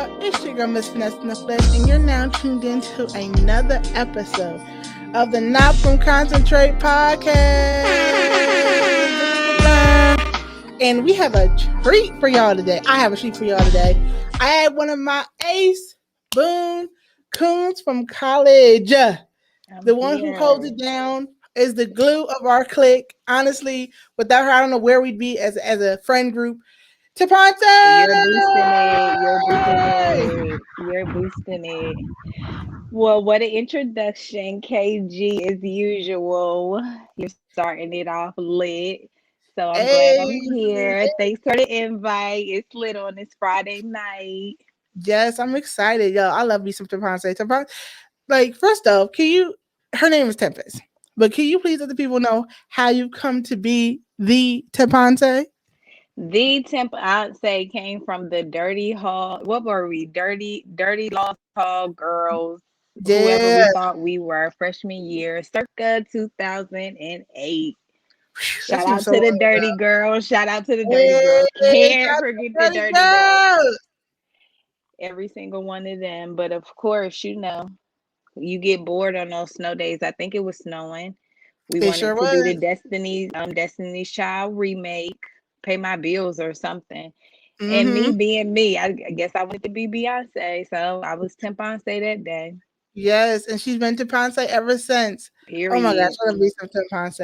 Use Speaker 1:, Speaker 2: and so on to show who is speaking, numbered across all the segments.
Speaker 1: y'all? It's your girl, Miss Finesse in the Flesh, and you're now tuned into another episode of the Not From Concentrate podcast. And we have a treat for y'all today. I have a treat for y'all today. I had one of my ace Boone Coons from college. The one who holds it down is the glue of our clique. Honestly, without her, I don't know where we'd be as a friend group. TEMPANCE!
Speaker 2: You're boosting it. You're boosting it. You're boosting it. Well, what an introduction, KG, as usual. You're starting it off lit. So I'm glad I'm
Speaker 1: Hey,
Speaker 2: here. Thanks for the invite. It's lit on this Friday night.
Speaker 1: yes, I'm excited, yo. I love me some TEMPANCE. TEMPANCE, like, first off, can you? Her name is Tempest, but can you please let the people know how you come to be the TEMPANCE?
Speaker 2: The temp I'd say came from the dirty hall. What were we? Dirty lost hall girls, whoever
Speaker 1: Yeah,
Speaker 2: we thought we were, freshman year, circa 2008.
Speaker 1: that
Speaker 2: Shout
Speaker 1: seems
Speaker 2: out
Speaker 1: so
Speaker 2: to the
Speaker 1: long ago.
Speaker 2: dirty girls. Shout out to the dirty
Speaker 1: Hey,
Speaker 2: girls.
Speaker 1: shout
Speaker 2: Can't
Speaker 1: out to
Speaker 2: forget the
Speaker 1: Dirty
Speaker 2: dirty girls.
Speaker 1: Girls.
Speaker 2: Every single one of them. But of course, you get bored on those snow days. I think it was snowing. We
Speaker 1: It sure
Speaker 2: wanted to do the
Speaker 1: was.
Speaker 2: Destiny's Child remake, pay my bills or something. And me
Speaker 1: Mm-hmm.
Speaker 2: being me, I guess I wanted to be Beyonce. So I was Tempance that day.
Speaker 1: Yes, and she's been to Ponce ever since. Oh my gosh,
Speaker 2: Period.
Speaker 1: I love me some Ponce.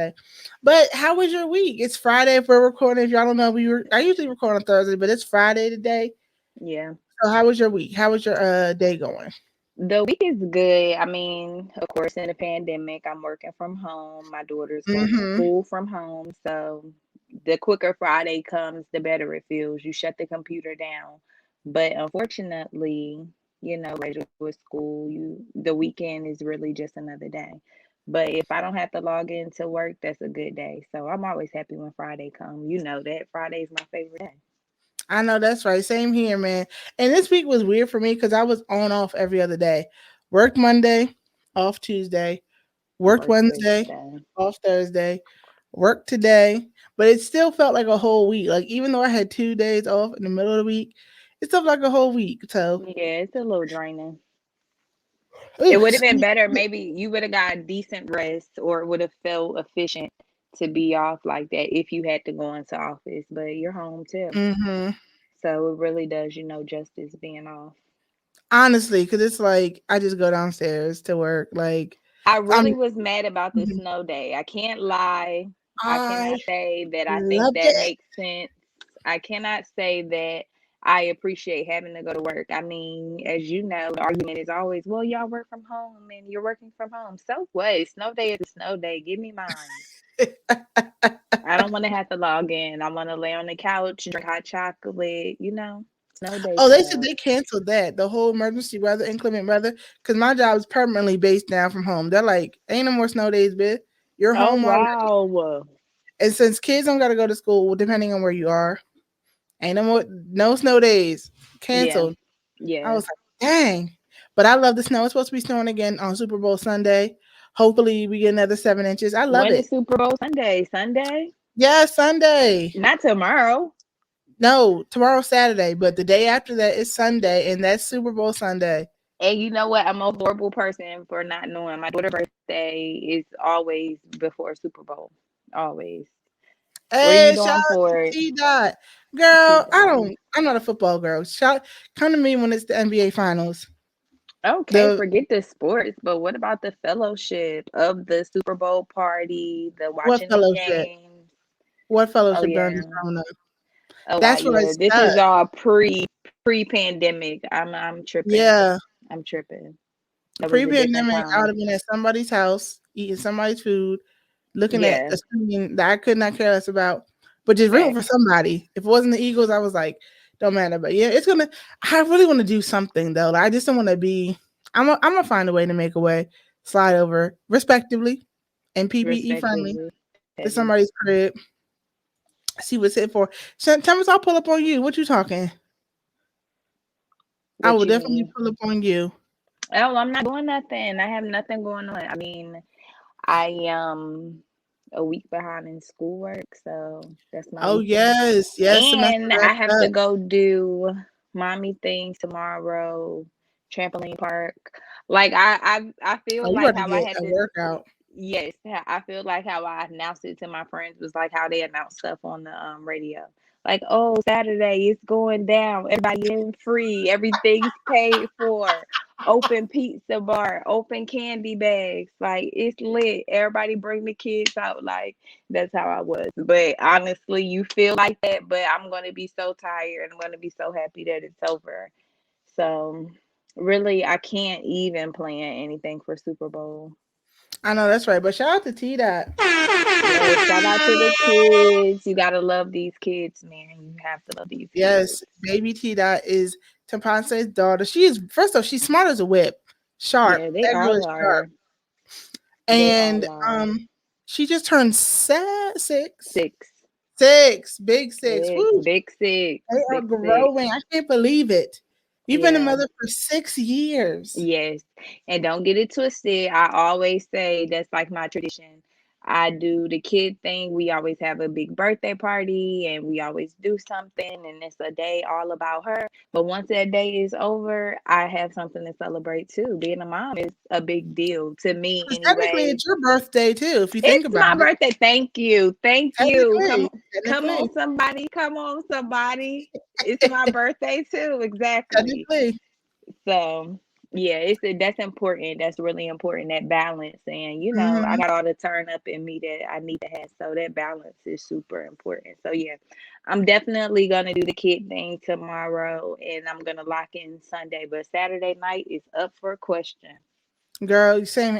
Speaker 1: But how was your week? It's Friday if we're recording. If y'all don't know, I usually record on Thursday, but it's Friday today.
Speaker 2: Yeah.
Speaker 1: So how was your week? How was your day going?
Speaker 2: The week is good. I mean, of course, in the pandemic, I'm working from home. My daughter's going to
Speaker 1: Mm-hmm.
Speaker 2: school from home. So the quicker Friday comes, the better it feels. You shut the computer down. But unfortunately, graduate school, the weekend is really just another day. But if I don't have to log in to work, that's a good day. So I'm always happy when Friday comes. You know that Friday is my favorite day.
Speaker 1: I know that's right. Same here, man. And this week was weird for me because I was on off every other day. Work Monday, off Tuesday, worked
Speaker 2: Work
Speaker 1: Wednesday,
Speaker 2: Thursday.
Speaker 1: off Thursday, worked today, but it still felt like a whole week. Like even though I had 2 days off in the middle of the week, it still felt like a whole week. So,
Speaker 2: Yeah, it's a little draining. It
Speaker 1: ooh,
Speaker 2: would have been better. Maybe you would have got decent rest or it would have felt efficient to be off like that if you had to go into office, but you're home too.
Speaker 1: mm-hmm.
Speaker 2: So it really does, justice being off.
Speaker 1: Honestly, because it's like I just go downstairs to work. Like
Speaker 2: I
Speaker 1: I'm,
Speaker 2: really was mad about the snow day. I can't lie. I
Speaker 1: I
Speaker 2: cannot say that I think
Speaker 1: loved
Speaker 2: that
Speaker 1: it.
Speaker 2: makes sense. I cannot say that I appreciate having to go to work. I mean, as you know, the argument is always, well, y'all work from home and you're working from home. So what? Snow day is a snow day. Give me mine. I don't want to have to log in. I want to lay on the couch, drink hot chocolate, snow day
Speaker 1: Oh, they said
Speaker 2: stuff.
Speaker 1: they canceled that the whole emergency weather, inclement weather, because my job is permanently based down from home. They're like, ain't no more snow days, bitch. You're
Speaker 2: Oh,
Speaker 1: home already.
Speaker 2: wow.
Speaker 1: And since kids don't got to go to school, depending on where you are, ain't no more no snow days
Speaker 2: Yeah.
Speaker 1: canceled. I
Speaker 2: Yeah.
Speaker 1: was like, dang. But I love the snow. It's supposed to be snowing again on Super Bowl Sunday. Hopefully, we get another 7 inches. I love
Speaker 2: When
Speaker 1: it.
Speaker 2: is Super Bowl Sunday? Sunday?
Speaker 1: Yeah, Sunday.
Speaker 2: Not tomorrow.
Speaker 1: No, tomorrow's Saturday, but the day after that is Sunday, and that's Super Bowl Sunday.
Speaker 2: And you know what? I'm a horrible person for not knowing. My daughter's birthday is always before Super Bowl. Always. What are you
Speaker 1: Hey, shout
Speaker 2: doing
Speaker 1: out to
Speaker 2: for it?
Speaker 1: T Dot.
Speaker 2: T
Speaker 1: Girl,
Speaker 2: Dot.
Speaker 1: I'm not a football girl. Come to me when it's the NBA finals.
Speaker 2: Okay,
Speaker 1: The
Speaker 2: forget the sports, but what about the fellowship of the Super Bowl party, the
Speaker 1: what
Speaker 2: watching the
Speaker 1: fellowship?
Speaker 2: games?
Speaker 1: What
Speaker 2: Oh
Speaker 1: fellowship during this
Speaker 2: yeah.
Speaker 1: growing up?
Speaker 2: Oh wow,
Speaker 1: That's what I
Speaker 2: yeah. This
Speaker 1: stuck.
Speaker 2: is all pre-pandemic. I'm tripping.
Speaker 1: Yeah.
Speaker 2: I'm tripping. That was a different
Speaker 1: Pre-pandemic, I would
Speaker 2: time.
Speaker 1: have been at somebody's house, eating somebody's food, looking at
Speaker 2: Yeah.
Speaker 1: a screen that I could not care less about, but just rooting for
Speaker 2: Facts.
Speaker 1: somebody. If it wasn't the Eagles, I was like, don't matter. But yeah, it's gonna. I really want to do something though. Like, I just don't want to be. I'm gonna find a way to make a way, slide over respectively, and PPE friendly
Speaker 2: Respectively.
Speaker 1: to
Speaker 2: Heavy.
Speaker 1: somebody's crib. See what's it for. Thomas, I'll pull up on you. What you talking? I
Speaker 2: What
Speaker 1: will
Speaker 2: you
Speaker 1: definitely
Speaker 2: mean?
Speaker 1: pull up on you.
Speaker 2: Oh, I'm not doing nothing. I have nothing going on. I mean, I am a week behind in schoolwork, so that's my
Speaker 1: Oh
Speaker 2: weekend.
Speaker 1: yes, yes. Semester
Speaker 2: And I
Speaker 1: wrapped
Speaker 2: have to
Speaker 1: up.
Speaker 2: go do mommy things tomorrow, trampoline park. Like I
Speaker 1: Oh,
Speaker 2: feel
Speaker 1: you
Speaker 2: like
Speaker 1: about to
Speaker 2: how I
Speaker 1: get
Speaker 2: had
Speaker 1: a
Speaker 2: to.
Speaker 1: workout.
Speaker 2: Yes, I feel like how I announced it to my friends was like how they announce stuff on the radio. Like, oh, Saturday it's going down. Everybody in free. Everything's paid for. Open pizza bar, open candy bags. Like it's lit. Everybody bring the kids out. Like that's how I was. But honestly, you feel like that. But I'm gonna be so tired. I'm gonna be so happy that it's over. So really, I can't even plan anything for Super Bowl.
Speaker 1: I know that's right. But shout out to T Dot.
Speaker 2: Yeah, shout out to the kids. You gotta love these kids, man. You have to love these kids.
Speaker 1: Yes, baby T Dot is Tempance's daughter. She is first off, she's smart as a whip, sharp.
Speaker 2: Yeah, they
Speaker 1: That girl
Speaker 2: all
Speaker 1: is sharp.
Speaker 2: are. They
Speaker 1: And
Speaker 2: all are.
Speaker 1: she just turned six.
Speaker 2: Six.
Speaker 1: Six. Big six.
Speaker 2: Six.
Speaker 1: Woo.
Speaker 2: Big six.
Speaker 1: They are
Speaker 2: Big six.
Speaker 1: growing. I can't believe it. You've been a
Speaker 2: Yeah.
Speaker 1: mother for 6 years.
Speaker 2: Yes. And don't get it twisted. I always say that's like my tradition. I do the kid thing. We always have a big birthday party and we always do something, and it's a day all about her. But once that day is over, I have something to celebrate too. Being a mom is a big deal to me
Speaker 1: Because technically
Speaker 2: anyway.
Speaker 1: it's your birthday too, if you think
Speaker 2: It's
Speaker 1: about
Speaker 2: my
Speaker 1: it.
Speaker 2: birthday. Thank you. Thank you.
Speaker 1: Technically.
Speaker 2: Come
Speaker 1: Technically.
Speaker 2: on, somebody. Come on, somebody. It's my birthday too. Exactly.
Speaker 1: Technically.
Speaker 2: So yeah, that's important. That's really important. That balance, and I
Speaker 1: Hmm.
Speaker 2: got all the turn up in me that I need to have. So that balance is super important. So yeah, I'm definitely gonna do the kid thing tomorrow, and I'm gonna lock in Sunday. But Saturday night is up for question.
Speaker 1: Girl, you saying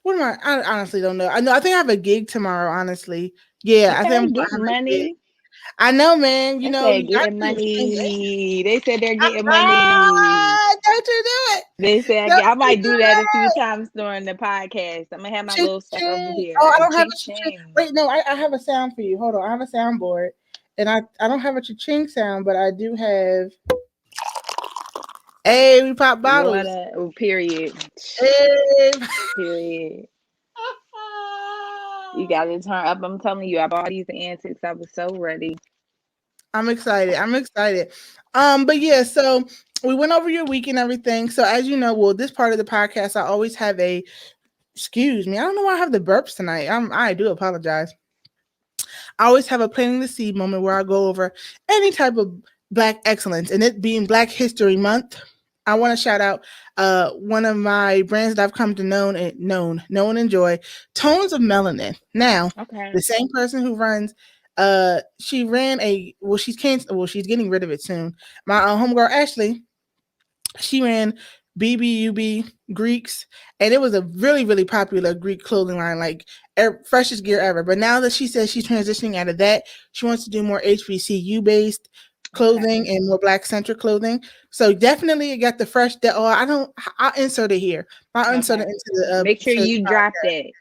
Speaker 1: what am I honestly don't know. I think I have a gig tomorrow, honestly. Yeah, I think
Speaker 2: Okay,
Speaker 1: I'm gonna
Speaker 2: getting
Speaker 1: have a gig.
Speaker 2: money.
Speaker 1: I know, man.
Speaker 2: They
Speaker 1: You
Speaker 2: said
Speaker 1: got
Speaker 2: getting
Speaker 1: to.
Speaker 2: money. They said they're getting money.
Speaker 1: Don't you do it.
Speaker 2: They said
Speaker 1: Don't
Speaker 2: I
Speaker 1: you
Speaker 2: might
Speaker 1: do
Speaker 2: do that a few
Speaker 1: that.
Speaker 2: times during the podcast. I'm gonna have my
Speaker 1: Ching
Speaker 2: little stuff over
Speaker 1: ching. Oh, I
Speaker 2: here.
Speaker 1: don't have
Speaker 2: Ching
Speaker 1: a ching.
Speaker 2: ching.
Speaker 1: Wait, no, I have a sound for you. Hold on. I have a soundboard. And I don't have a ching sound, but I do have. Hey, we pop
Speaker 2: What
Speaker 1: bottles.
Speaker 2: a period.
Speaker 1: Hey.
Speaker 2: Period. You gotta turn up. I'm telling you, I bought these antics. I was so ready.
Speaker 1: I'm excited. I'm excited. But yeah, so we went over your week and everything. So as you know, well, this part of the podcast, I always have a excuse me. I don't know why I have the burps tonight. I do apologize. I always have a planting the seed moment where I go over any type of Black excellence, and it being Black History Month. I want to shout out one of my brands that I've come to know and enjoy, Tones of Melanin. Now,
Speaker 2: Okay.
Speaker 1: the same person who runs, she ran she's getting rid of it soon. My homegirl Ashley, she ran BBUB Greeks, and it was a really, really popular Greek clothing line, like freshest gear ever. But now that she says she's transitioning out of that, she wants to do more HBCU based clothing
Speaker 2: Okay.
Speaker 1: and more Black centric clothing. So definitely, you got the fresh. I'll insert it here. I'll insert it
Speaker 2: Okay.
Speaker 1: into the
Speaker 2: Make sure
Speaker 1: to the
Speaker 2: you drop
Speaker 1: podcast.
Speaker 2: that.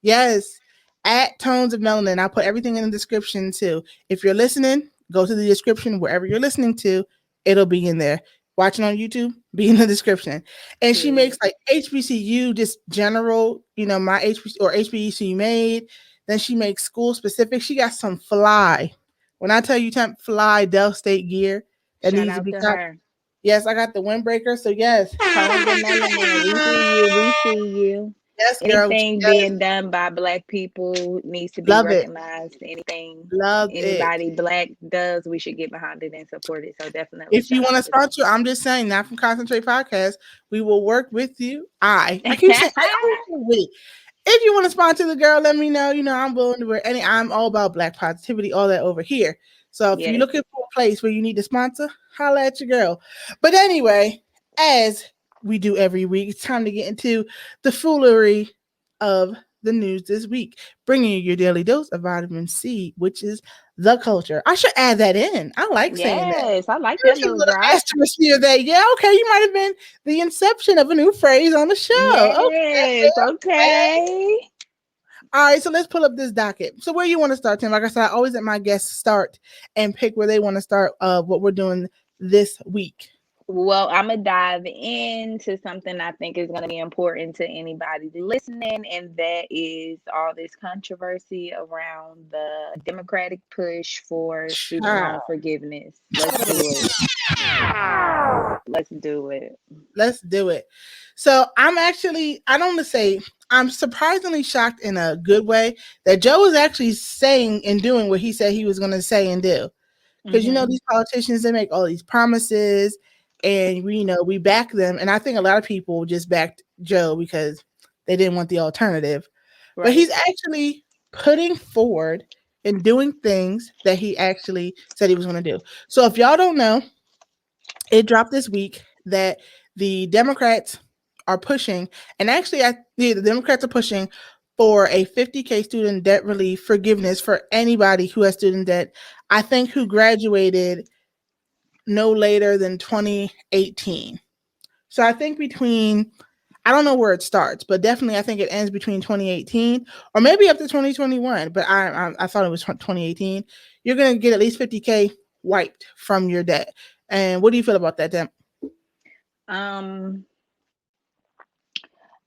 Speaker 1: Yes, at Tones of Melanin. I'll put everything in the description too. If you're listening, go to the description wherever you're listening to. It'll be in there. Watching on YouTube, be in the description. And she makes
Speaker 2: Period.
Speaker 1: like HBCU, just general, my HBCU made. Then she makes school specific. She got some fly. When I tell you, temp fly Dell State gear that
Speaker 2: Shout
Speaker 1: needs to
Speaker 2: out
Speaker 1: be
Speaker 2: to
Speaker 1: cut.
Speaker 2: her.
Speaker 1: Yes, I got the windbreaker. So yes,
Speaker 2: Tones of melanin. We see you. We see you.
Speaker 1: yes, girl.
Speaker 2: Anything
Speaker 1: Yes,
Speaker 2: being done by Black people needs to be
Speaker 1: love it,
Speaker 2: recognized. Anything
Speaker 1: love it.
Speaker 2: anybody Black does, we should get behind it and support it. So definitely
Speaker 1: If you
Speaker 2: shout
Speaker 1: want
Speaker 2: out
Speaker 1: to
Speaker 2: to them.
Speaker 1: sponsor, I'm just saying, not from Concentrate Podcast, we will work with you. I keep saying, I always say we. If you want to sponsor the girl, let me know. I'm willing to wear any. I'm all about Black positivity, all that over here. So if you're
Speaker 2: Yes.
Speaker 1: looking for a place where you need to sponsor, holla at your girl. But anyway, as we do every week, it's time to get into the foolery of the news this week, bringing you your daily dose of vitamin C, which is the culture. I should add that in. I like saying that.
Speaker 2: Yes. I like
Speaker 1: There's
Speaker 2: that
Speaker 1: a
Speaker 2: little
Speaker 1: little
Speaker 2: drop.
Speaker 1: asterisk here that, yeah, okay, you might have been the inception of a new phrase on the show.
Speaker 2: Yes.
Speaker 1: Okay.
Speaker 2: Okay.
Speaker 1: All right, so let's pull up this docket. So where you want to start, Tim? Like I said, I always let my guests start and pick where they want to start what we're doing this week.
Speaker 2: Well, I'm gonna dive into something I think is gonna be important to anybody listening, and that is all this controversy around the Democratic push for student
Speaker 1: Child.
Speaker 2: loan forgiveness. Let's do it. Let's do it.
Speaker 1: Let's do it. So I don't want to say, I'm surprisingly shocked in a good way that Joe is actually saying and doing what he said he was going to say and do. Because these politicians, they make all these promises, and we back them. And I think a lot of people just backed Joe because they didn't want the alternative. Right. But he's actually putting forward and doing things that he actually said he was going to do. So if y'all don't know, it dropped this week that the Democrats are pushing, and actually the Democrats are pushing for a $50,000 student debt relief forgiveness for anybody who has student debt, I think, who graduated no later than 2018. So I think I don't know where it starts, but definitely I think it ends between 2018 or maybe up to 2021. But I thought it was 2018. You're going to get at least $50,000 wiped from your debt. And what do you feel about that, Dem?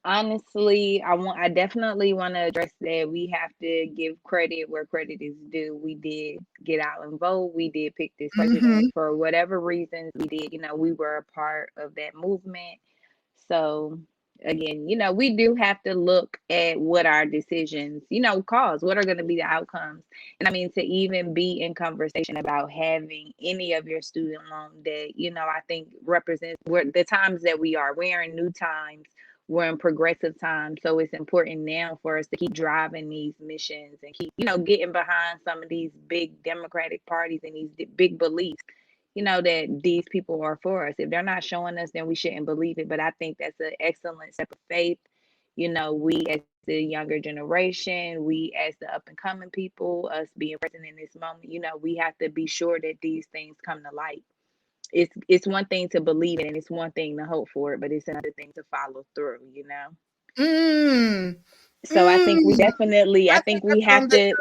Speaker 2: Honestly, I definitely want to address that. We have to give credit where credit is due. We did get out and vote. We did pick this president for whatever reasons we did. We were a part of that movement. So again, we do have to look at what our decisions, cause, what are going to be the outcomes. And I mean, to even be in conversation about having any of your student loan debt, I think represents the times that we're in new times. We're in progressive times. So it's important now for us to keep driving these missions and keep, getting behind some of these big Democratic parties and these big beliefs, that these people are for us. If they're not showing us, then we shouldn't believe it. But I think that's an excellent step of faith. We as the younger generation, we as the up and coming people, us being present in this moment, we have to be sure that these things come to light. It's one thing to believe it and it's one thing to hope for it, but it's another thing to follow through, So I think we definitely, I think we have to,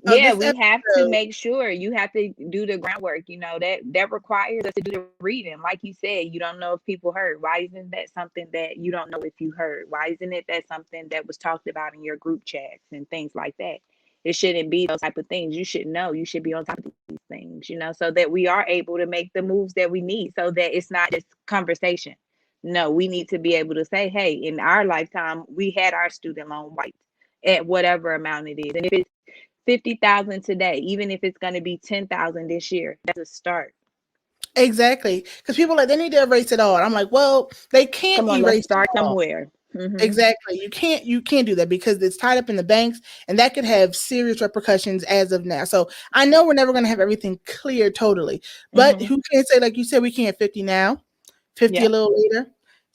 Speaker 2: we have to make sure. You have to do the groundwork, that requires us to do the reading. Like you said, you don't know if people heard. Why isn't that something that you don't know if you heard? Why isn't it that something that was talked about in your group chats and things like that? It shouldn't be those type of things. You should know. You should be on top of these things, so that we are able to make the moves that we need, so that it's not just conversation. No, we need to be able to say, hey, in our lifetime, we had our student loan wiped at whatever amount it is. And if it's 50,000 today, even if it's going to be 10,000 this year, that's a start.
Speaker 1: Exactly. Because people they need to erase it all. I'm like, well, they can't erase
Speaker 2: start it all. Somewhere.
Speaker 1: Exactly. You can't do that because it's tied up in the banks, and that could have serious repercussions as of now. So I know we're never going to have everything clear totally, but who can say, like you said, we can't 50 now, 50 a little later,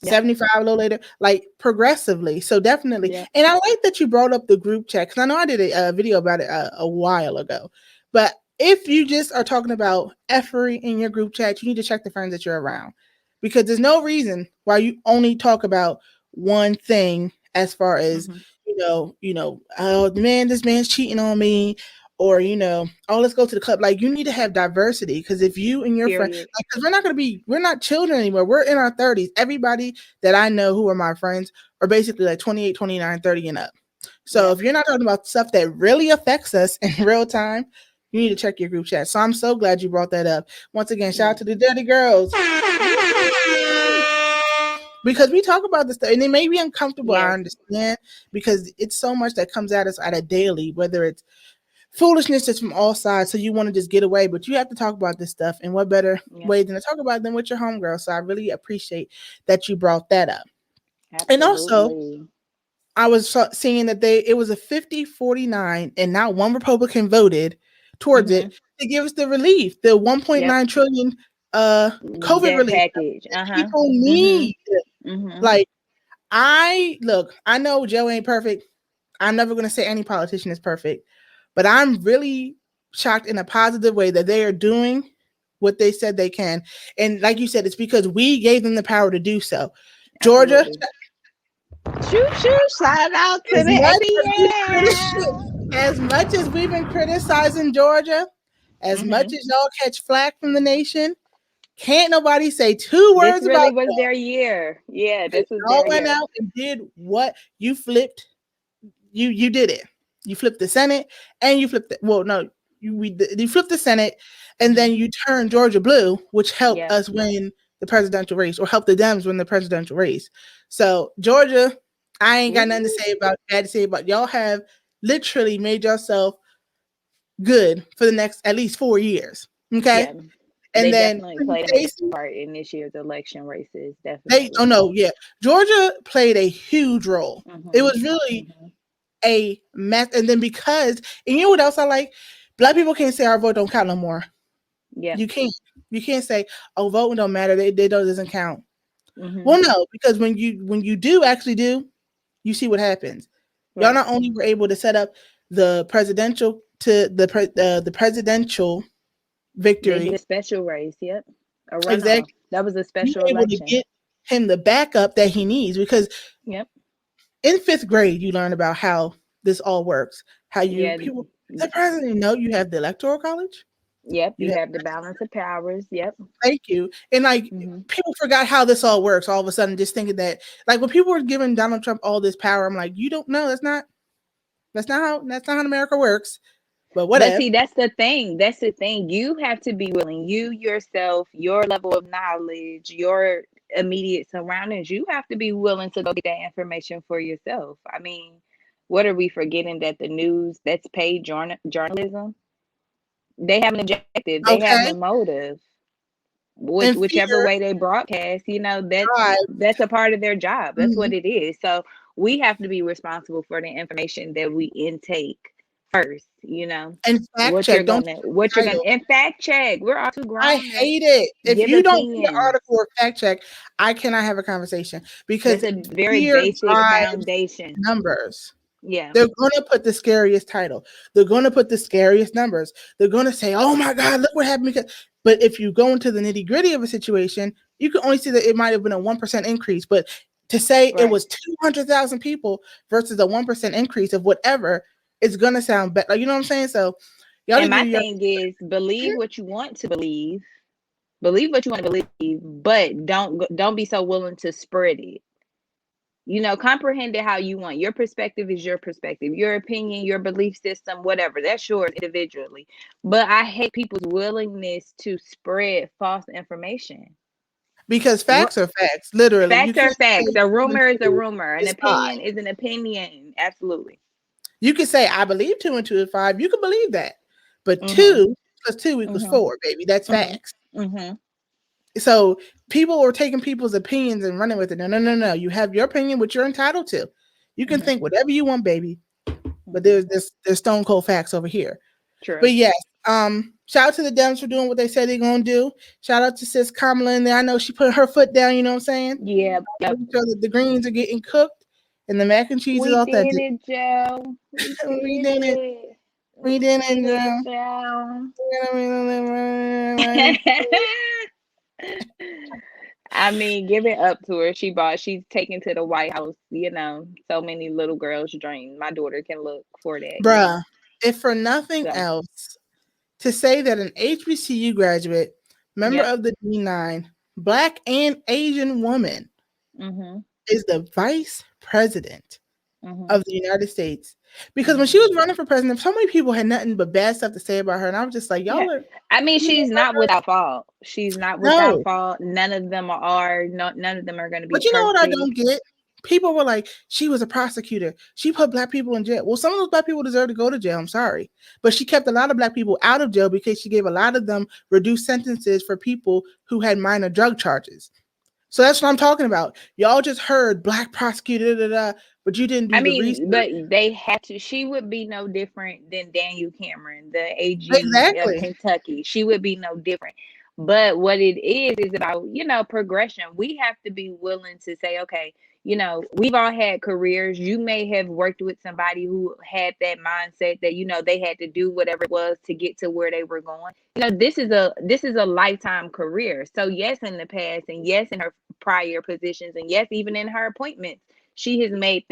Speaker 1: 75 a little later, like progressively. So definitely. And I like that you brought up the group chat, because I know I did a video about it a while ago. But if you just are talking about effery in your group chat, you need to check the friends that you're around, because there's no reason why you only talk about one thing, as far as oh, this man's cheating on me, or oh, let's go to the club. Like, you need to have diversity, because if you and your friends, because we're not children anymore, we're in our 30s. Everybody that I know who are my friends are basically like 28, 29, 30 and up. So if you're not talking about stuff that really affects us in real time, you need to check your group chat. So I'm so glad you brought that up. Once again, shout out to the dirty girls. Because we talk about this stuff, and it may be uncomfortable, I understand, because it's so much that comes at us at a daily, whether it's foolishness that's from all sides, so you want to just get away, but you have to talk about this stuff, and what better way than to talk about them with your homegirl. So I really appreciate that you brought that up. Absolutely. And also, I was seeing that it was a 50-49, and not one Republican voted towards it to give us the relief, the 1.9 trillion COVID relief
Speaker 2: package.
Speaker 1: People need. Like, I know Joe ain't perfect. I'm never going to say any politician is perfect, but I'm really shocked in a positive way that they are doing what they said they can. And like you said, it's because we gave them the power to do so. Georgia,
Speaker 2: shoot, shout out to
Speaker 1: as much as we've been criticizing Georgia, as much as y'all catch flack from the nation, Can't nobody say two
Speaker 2: This
Speaker 1: words about
Speaker 2: really was
Speaker 1: y'all.
Speaker 2: their year. Yeah,
Speaker 1: They
Speaker 2: this was
Speaker 1: all
Speaker 2: their
Speaker 1: went
Speaker 2: year.
Speaker 1: out and did what you flipped. You did it. You flipped the Senate and you flipped you flipped the Senate and then you turned Georgia blue, which helped
Speaker 2: Yeah.
Speaker 1: us win the presidential race or helped the Dems win the presidential race. So Georgia, I ain't got nothing to say about bad to say about y'all have literally made yourself good for the next at least 4 years. Okay.
Speaker 2: Yeah.
Speaker 1: And
Speaker 2: They
Speaker 1: then
Speaker 2: definitely played a major
Speaker 1: Stacey,
Speaker 2: part in this year's election races.
Speaker 1: they oh
Speaker 2: Definitely.
Speaker 1: no, yeah. Georgia played a huge role. It
Speaker 2: Mm-hmm.
Speaker 1: was really
Speaker 2: Mm-hmm.
Speaker 1: a mess. And then and you know what else I like? Black people can't say our vote don't count no more.
Speaker 2: Yeah.
Speaker 1: You can't. You can't say, oh, voting don't matter. They don't doesn't count.
Speaker 2: Mm-hmm.
Speaker 1: Well, no, because when you do actually do, you see what happens. Y'all
Speaker 2: Right.
Speaker 1: not only were able to set up the presidential
Speaker 2: They did
Speaker 1: victory,
Speaker 2: a special race. Yep. A runoff.
Speaker 1: exactly.
Speaker 2: That was a
Speaker 1: You
Speaker 2: special
Speaker 1: were able to
Speaker 2: election.
Speaker 1: get him the backup that he needs because
Speaker 2: Yep.
Speaker 1: in 5th grade you learn about how this all works. How you
Speaker 2: Yeah.
Speaker 1: people the president know you have the electoral college.
Speaker 2: Yep.
Speaker 1: You
Speaker 2: You
Speaker 1: have
Speaker 2: have the balance of powers. Yep.
Speaker 1: thank you. And like
Speaker 2: Mm-hmm.
Speaker 1: people forgot how this all works all of a sudden, just thinking that like when people were giving Donald Trump all this power, I'm like, you don't know that's not how America works. But
Speaker 2: But
Speaker 1: whatever.
Speaker 2: see, that's the thing. That's the thing. You have to be willing. You yourself, your level of knowledge, your immediate surroundings, you have to be willing to go get that information for yourself. I mean, what are we forgetting that the news, that's paid journalism, they have an objective, they have
Speaker 1: Okay.
Speaker 2: a motive.
Speaker 1: And
Speaker 2: Whichever
Speaker 1: fear
Speaker 2: way they broadcast, that's
Speaker 1: drive
Speaker 2: that's a part of their job. That's
Speaker 1: mhm,
Speaker 2: what it is. So we have to be responsible for the information that we intake first.
Speaker 1: and fact check. Don't take
Speaker 2: What
Speaker 1: the
Speaker 2: you're gonna
Speaker 1: title.
Speaker 2: and fact check. We're all too
Speaker 1: I
Speaker 2: grown to
Speaker 1: hate it. If
Speaker 2: give
Speaker 1: you don't read the
Speaker 2: opinions.
Speaker 1: article or fact check, I cannot have a conversation
Speaker 2: That's
Speaker 1: because
Speaker 2: a very
Speaker 1: fear
Speaker 2: basic
Speaker 1: drives
Speaker 2: foundation.
Speaker 1: numbers.
Speaker 2: Yeah.
Speaker 1: They're going to put the scariest title. They're going to put the scariest numbers. They're going to say, "Oh my God, look what happened!" But if you go into the nitty gritty of a situation, you can only see that it might have been a 1% increase. But to say it
Speaker 2: Right.
Speaker 1: was 200,000 people versus a 1% increase of whatever, it's going to sound better. You know what I'm saying? So y'all
Speaker 2: And
Speaker 1: need to
Speaker 2: my
Speaker 1: do your
Speaker 2: thing is believe what you want to believe. Believe what you want to believe, but don't be so willing to spread it. Comprehend it how you want. Your perspective is your perspective, your opinion, your belief system, whatever. That's yours individually. But I hate people's willingness to spread false information.
Speaker 1: because facts are facts. Literally, you
Speaker 2: Facts are
Speaker 1: can't say
Speaker 2: facts. A
Speaker 1: two and
Speaker 2: rumor is a
Speaker 1: two
Speaker 2: rumor. An
Speaker 1: is five.
Speaker 2: opinion is an opinion. Absolutely.
Speaker 1: You can say I believe 2 and 2 is 5. You can believe that, but
Speaker 2: Mhm.
Speaker 1: 2 plus 2 equals
Speaker 2: Mhm.
Speaker 1: 4, baby. That's
Speaker 2: Mhm.
Speaker 1: facts.
Speaker 2: Mhm.
Speaker 1: So people are taking people's opinions and running with it. No, no, no, no. You have your opinion, which you're entitled to. You can
Speaker 2: Mhm.
Speaker 1: think whatever you want, baby. But
Speaker 2: Mhm.
Speaker 1: there's stone cold facts over here. But
Speaker 2: True.
Speaker 1: yes, shout out to the Dems for doing what they said they're gonna do. Shout out to Sis Kamala in there. I know she put her foot down. You know what I'm saying?
Speaker 2: Yeah. Yep.
Speaker 1: Making sure that the greens are getting cooked and the mac and cheese is
Speaker 2: We did
Speaker 1: authentic.
Speaker 2: it, Joe. We
Speaker 1: We
Speaker 2: did
Speaker 1: did it.
Speaker 2: it.
Speaker 1: We
Speaker 2: We
Speaker 1: did
Speaker 2: did
Speaker 1: it,
Speaker 2: it,
Speaker 1: girl.
Speaker 2: Joe.
Speaker 1: I
Speaker 2: I mean, give it up to her. She's taken to the White House, so many little girls' dream. My daughter can look for that.
Speaker 1: Bruh, if for nothing
Speaker 2: So,
Speaker 1: else, to say that an HBCU graduate, member
Speaker 2: yep.
Speaker 1: of the D9, Black and Asian woman
Speaker 2: Mhm.
Speaker 1: is the vice president
Speaker 2: Mhm.
Speaker 1: of the United States. Because when she
Speaker 2: Mhm.
Speaker 1: was running for president, so many people had nothing but bad stuff to say about her. And I was just like,
Speaker 2: Yeah.
Speaker 1: y'all are,
Speaker 2: I mean,
Speaker 1: you know,
Speaker 2: she's not without fault. She's not without
Speaker 1: no.
Speaker 2: fault. None of them are. No, none of them are going to be
Speaker 1: But you know what I
Speaker 2: perfect.
Speaker 1: don't get? People were like, she was a prosecutor. She put black people in jail. Well, some of those black people deserve to go to jail. I'm sorry. But she kept a lot of black people out of jail because she gave a lot of them reduced sentences for people who had minor drug charges. So that's what I'm talking about. Y'all just heard black prosecutor, but you didn't
Speaker 2: I
Speaker 1: do the
Speaker 2: mean,
Speaker 1: research.
Speaker 2: but they had to. She would be no different than Daniel Cameron, the AG of
Speaker 1: Exactly.
Speaker 2: Kentucky. She would be no different. But what it is about, progression. We have to be willing to say, okay, we've all had careers. You may have worked with somebody who had that mindset that, they had to do whatever it was to get to where they were going. This is a lifetime career. So yes, in the past, and yes, in her prior positions, and yes, even in her appointments, she has made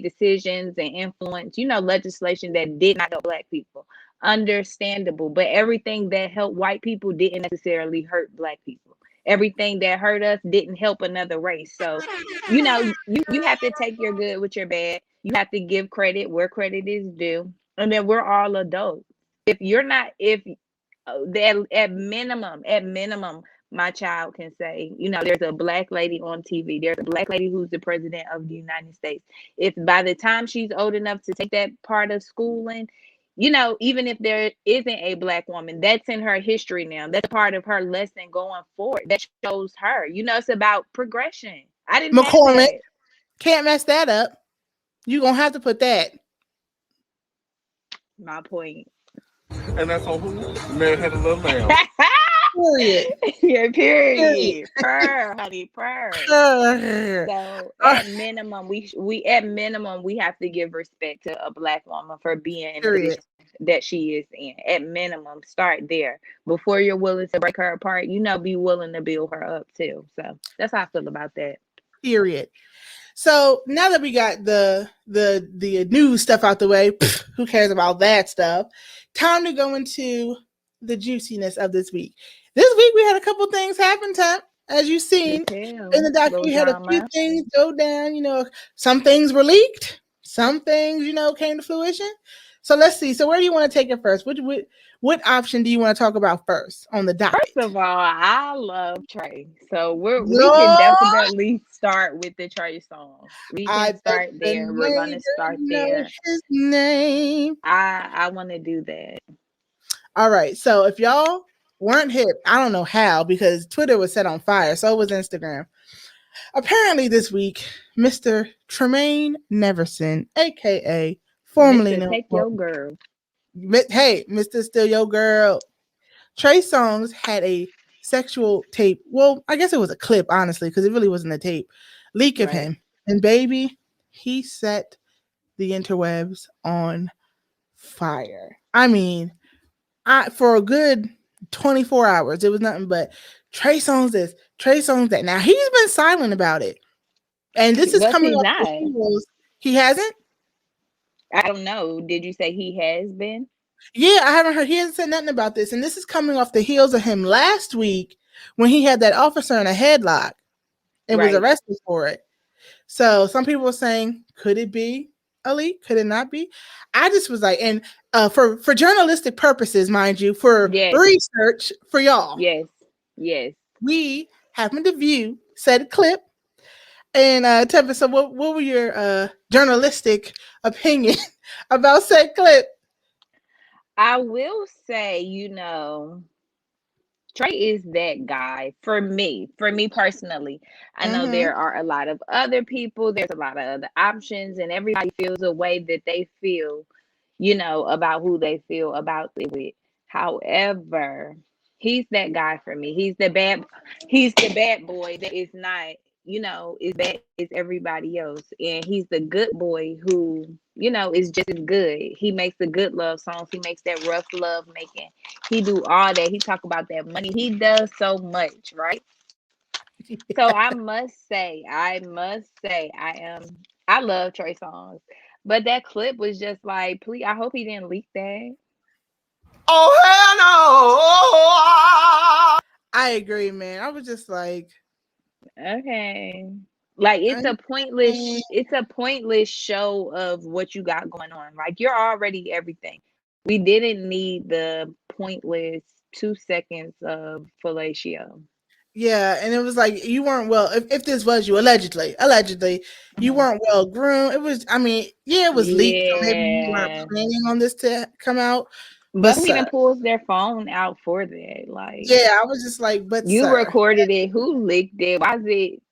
Speaker 2: decisions and influence, legislation that did not help black people. Understandable. But everything that helped white people didn't necessarily hurt black people. everything that hurt us didn't help another race. So, you have to take your good with your bad. You have to give credit where credit is due. And then we're all adults. If you're not, if at minimum, my child can say, there's a black lady on TV. There's a black lady who's the president of the United States. If by the time she's old enough to take that part of schooling, even if there isn't a black woman, that's in her history now. That's part of her lesson going forward. That shows her. It's about progression. I didn't have
Speaker 1: McCormick,
Speaker 2: that.
Speaker 1: can't mess that up. You're going to have to put that.
Speaker 2: My point.
Speaker 3: And that's on Who? Man had a little lamb.
Speaker 1: Period.
Speaker 2: Yeah, period. Purr, honey, purr. So at minimum, we have to give respect to a black woman for being in the position that she is in. At minimum, start there before you're willing to break her apart. Be willing to build her up too. So that's how I feel about that.
Speaker 1: Period. So now that we got the news stuff out the way, who cares about that stuff? Time to go into the juiciness of this week. This week we had a couple things happen, Temp, as you've seen in the document. We had a few things go down. Some things were leaked, some things came to fruition. So let's see. So where do you want to take it first? What option do you want to talk about first on the docket?
Speaker 2: First of all, I love Trey, so we can definitely start with the Trey song. We can start there. We're gonna start there.
Speaker 1: His name.
Speaker 2: I want to do that.
Speaker 1: All right. So if y'all weren't hip, I don't know how, because Twitter was set on fire. So was Instagram. Apparently this week, Mr. Tremaine Neverson, aka formerly known
Speaker 2: Take Your Girl.
Speaker 1: Hey, Mr. Still Your Girl. Trey Songz had a sexual tape. Well, I guess it was a clip, honestly, because it really wasn't a tape leak of him. And baby, he set the interwebs on fire. I mean, for a good 24 hours, it was nothing but Trey Songz this, Trey Songz that. Now he's been silent about it, and this is coming up. He hasn't.
Speaker 2: I don't know. Did you say he has been?
Speaker 1: Yeah, I haven't heard. He hasn't said nothing about this, and this is coming off the heels of him last week when he had that officer in a headlock and was arrested for it. So some people were saying, could it be a leak? Could it not be? I just was like, and for journalistic purposes, mind you, for research for y'all.
Speaker 2: Yes.
Speaker 1: We happened to view said clip. And Tempest, so what were your journalistic opinion about said clip?
Speaker 2: I will say, Trey is that guy for me personally. I know there are a lot of other people, there's a lot of other options, and everybody feels a way that they feel, about who they feel about it with. However, he's that guy for me. He's the bad boy that is not, is bad as everybody else. And he's the good boy who, is just as good. He makes the good love songs. He makes that rough love making. He do all that. He talk about that money. He does so much, right? Yeah. So I must say, I love Trey Songz. But that clip was just like, please, I hope he didn't leak that.
Speaker 1: Oh, hell no. I agree, man. I was just like,
Speaker 2: okay. Like it's a pointless show of what you got going on. Like you're already everything. We didn't need the pointless 2 seconds of fellatio.
Speaker 1: Yeah, and it was like you weren't well. If this was you, allegedly, you weren't well groomed. It was. I mean, it was leaked. So maybe you weren't planning on this to come out.
Speaker 2: But who even pulls their phone out for that? Like,
Speaker 1: yeah, I was just like, but
Speaker 2: you recorded it. Who leaked it? Why is it?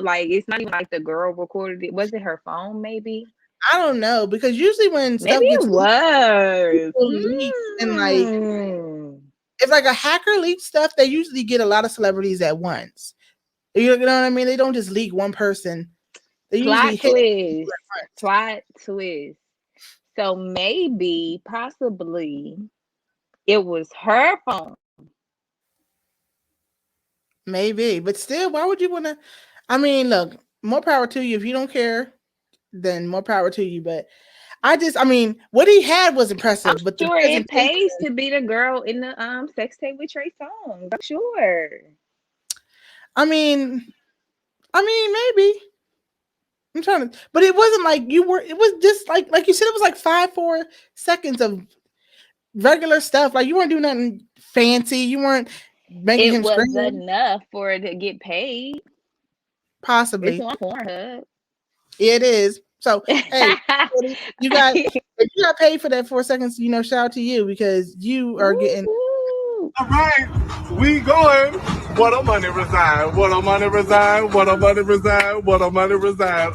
Speaker 2: Like it's not even like the girl recorded it. Was it her phone? Maybe.
Speaker 1: I don't know, because usually when stuff gets leaked and like if like a hacker leaks stuff, they usually get a lot of celebrities at once. You know what I mean? They don't just leak one person. They
Speaker 2: usually hit plot twist. So maybe, possibly, it was her phone.
Speaker 1: Maybe, but still, why would you want to? I mean, look, more power to you. If you don't care, then more power to you. But what he had was impressive.
Speaker 2: I'm sure it pays to be the girl in the sex tape with Trey Songz. I'm sure.
Speaker 1: I mean, maybe. I'm trying to, but it wasn't like you were. It was just like you said. It was like 4 seconds of regular stuff. Like you weren't doing nothing fancy. You weren't making him scream.
Speaker 2: It was enough for it to get paid.
Speaker 1: Possibly.
Speaker 2: It's on Pornhub.
Speaker 1: It is. So hey, you got if you got paid for that 4 seconds, shout out to you because you are getting.
Speaker 3: All right, we going. What a money reside. What a money reside. What a money reside. What a money reside.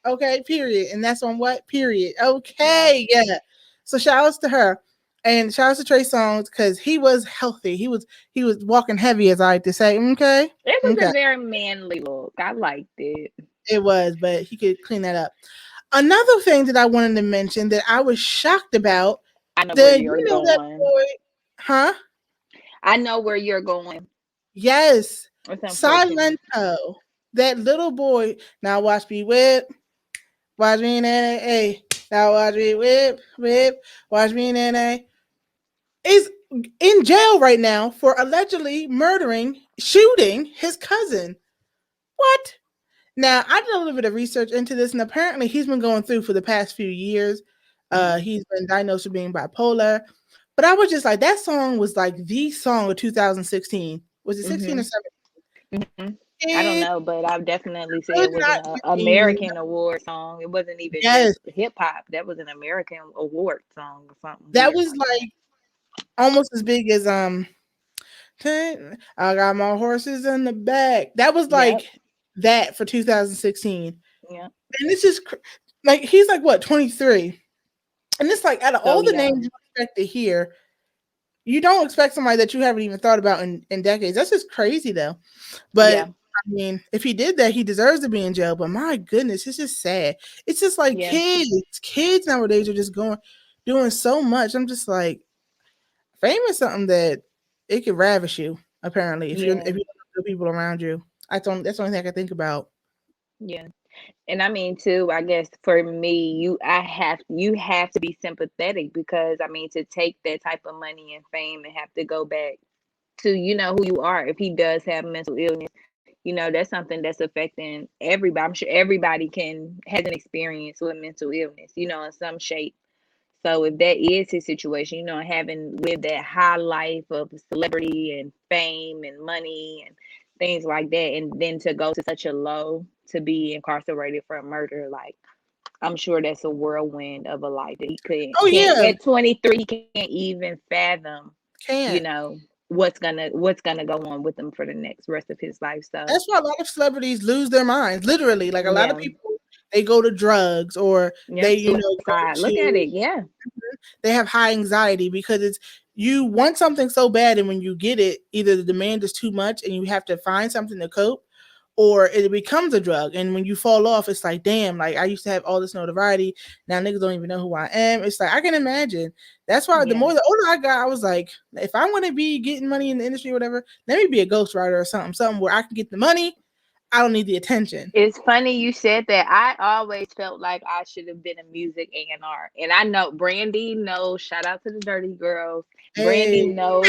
Speaker 1: Okay, period. And that's on what? Period. Okay, yeah. So shout outs to her. And shout outs to Trey Songz because he was healthy. He was walking heavy, as I like to say. Okay.
Speaker 2: It was a very manly look. I liked it.
Speaker 1: It was, but he could clean that up. Another thing that I wanted to mention that I was shocked about.
Speaker 2: I know where you're going.
Speaker 1: That boy, huh?
Speaker 2: I know where you're going.
Speaker 1: Yes. Silento. That little boy. Now watch me whip. Watch me nay. Now watch me whip. Watch me nay. Is in jail right now for allegedly shooting his cousin. What? Now, I did a little bit of research into this, and apparently he's been going through for the past few years. He's been diagnosed with being bipolar. But I was just like, that song was like the song of 2016. Was it 16 or 17?
Speaker 2: Mm-hmm. I don't know, but I definitely say it was an American award song. It wasn't even just hip hop. That was an American award song or something.
Speaker 1: That was like almost as big as I got my horses in the back. That was like that for 2016.
Speaker 2: Yeah.
Speaker 1: And it's just like he's like what, 23. And it's like out of all the names you expect to hear, you don't expect somebody that you haven't even thought about in decades. That's just crazy though. But I mean, if he did that, he deserves to be in jail. But my goodness, it's just sad. It's just like kids nowadays are just doing so much. I'm just like, fame is something that it could ravish you. Apparently, if you don't know people around you, that's the only thing I can think about.
Speaker 2: Yeah. And I mean too, I guess for me, you have to be sympathetic because I mean to take that type of money and fame and have to go back to who you are. If he does have mental illness, that's something that's affecting everybody. I'm sure everybody has an experience with mental illness, in some shape. So if that is his situation, having lived that high life of celebrity and fame and money and things like that, and then to go to such a low to be incarcerated for a murder, like I'm sure that's a whirlwind of a life that he couldn't.
Speaker 1: Oh yeah,
Speaker 2: at 23, he can't even fathom. What's gonna go on with him for the next rest of his life. So
Speaker 1: that's why a lot of celebrities lose their minds. Literally, like a lot of people, they go to drugs or they
Speaker 2: look at it.
Speaker 1: They have high anxiety because you want something so bad, and when you get it, either the demand is too much and you have to find something to cope, or it becomes a drug. And when you fall off, it's like, damn, like I used to have all this notoriety. Now niggas don't even know who I am. It's like, I can imagine. That's why the older I got, I was like, if I want to be getting money in the industry or whatever, let me be a ghostwriter or something where I can get the money. I don't need the attention.
Speaker 2: It's funny you said that. I always felt like I should have been a music A&R. And I know Brandy knows. Shout out to the Dirty Girls. Hey. Brandy knows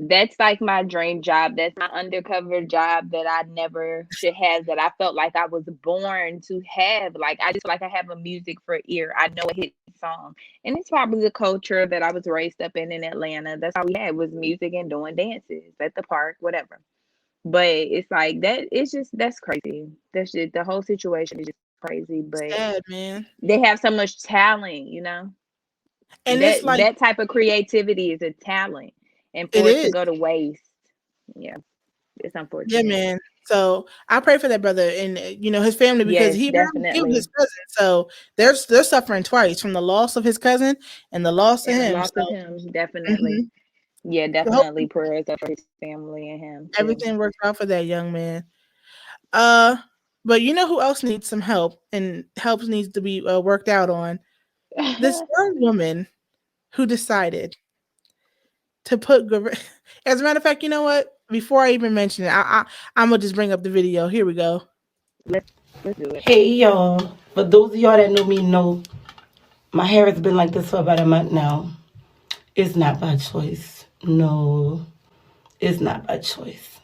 Speaker 2: that's like my dream job. That's my undercover job that I never should have, that I felt like I was born to have. Like I just feel like I have a music for ear. I know a hit song. And it's probably the culture that I was raised up in Atlanta. That's all we had was music and doing dances at the park, whatever. But it's like that, that's crazy. That's just, the whole situation is just crazy. But
Speaker 1: sad, man.
Speaker 2: They have so much talent, And it's like that type of creativity is a talent. And for it to go to waste. Yeah. It's unfortunate.
Speaker 1: Yeah, man. So I pray for that brother and his family because he killed his cousin. So they're suffering twice from the loss of his cousin and the loss of him.
Speaker 2: The loss of him, definitely. Mm-hmm. Yeah, definitely prayers up for his family and him. Too.
Speaker 1: Everything works out for that young man. But you know who else needs some help and help needs to be worked out on? This young woman who decided to put, as a matter of fact, you know what? Before I even mention it, I'm gonna just bring up the video. Here we go.
Speaker 2: Let's do it.
Speaker 4: Hey y'all, for those of y'all that know me, know my hair has been like this for about a month now. It's not by choice. No, It's not by choice.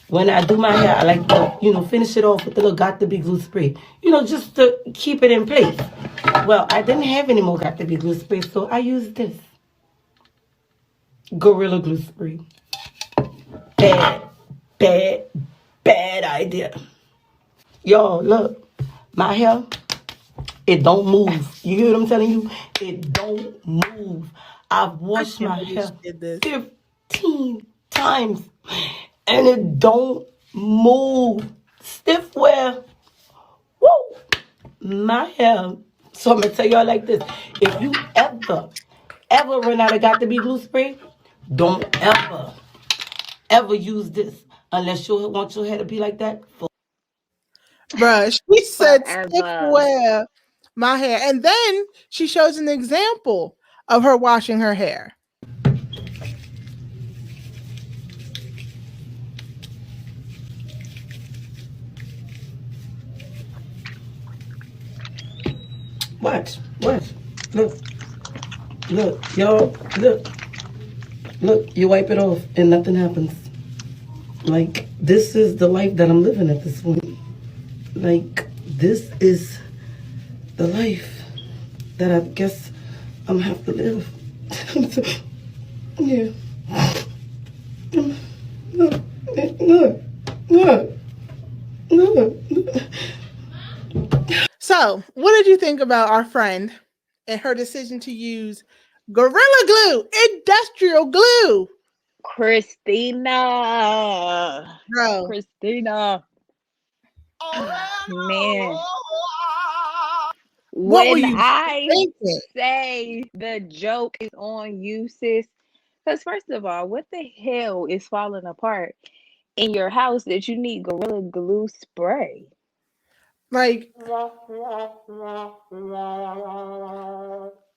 Speaker 4: When I do my hair, I like to, finish it off with the little Got to Be glue spray. Just to keep it in place. Well, I didn't have any more Got to Be glue spray, so I used this. Gorilla Glue spray. Bad idea. Y'all, look. My hair, it don't move. You hear what I'm telling you? It don't move. I've washed my hair 15 times. And it don't move. Stiff wear. Woo! My hair. So I'm going to tell y'all like this. If you ever run out of Got to Be glue spray, don't ever use this. Unless you want your hair to be like that.
Speaker 1: Bruh, she said
Speaker 2: Forever.
Speaker 1: stiff wear my hair. And then she shows an example of her washing her hair.
Speaker 4: Watch. Look, y'all, look, you wipe it off and nothing happens. Like, this is the life that I'm living at this point. Like, this is the life that I guess I'm gonna have to live. Yeah. Look.
Speaker 1: So, what did you think about our friend and her decision to use Gorilla Glue, industrial glue?
Speaker 2: Christina.
Speaker 1: Bro.
Speaker 2: Man.
Speaker 1: What were
Speaker 2: When
Speaker 1: you
Speaker 2: I
Speaker 1: thinking?
Speaker 2: say the joke is on you, sis, because first of all, what the hell is falling apart in your house that you need Gorilla Glue spray?
Speaker 1: Like,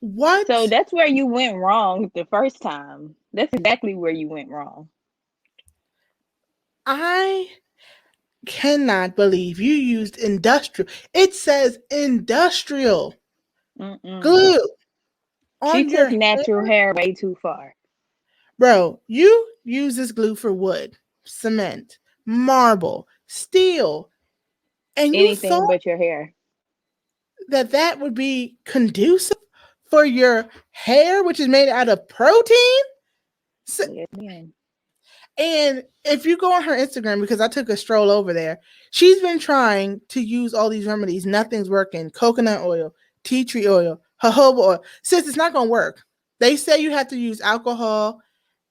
Speaker 1: what?
Speaker 2: So that's where you went wrong the first time. That's exactly where you went wrong.
Speaker 1: I cannot believe you used industrial. It says industrial glue on
Speaker 2: She
Speaker 1: your
Speaker 2: took natural hair way too far.
Speaker 1: Bro, you use this glue for wood, cement, marble, steel, and you
Speaker 2: Anything
Speaker 1: thought
Speaker 2: but your hair.
Speaker 1: that would be conducive for your hair, which is made out of protein?
Speaker 2: Yes, ma'am.
Speaker 1: And if you go on her Instagram, because I took a stroll over there, she's been trying to use all these remedies. Nothing's working. Coconut oil, tea tree oil, jojoba oil. Sis, it's not going to work. They say you have to use alcohol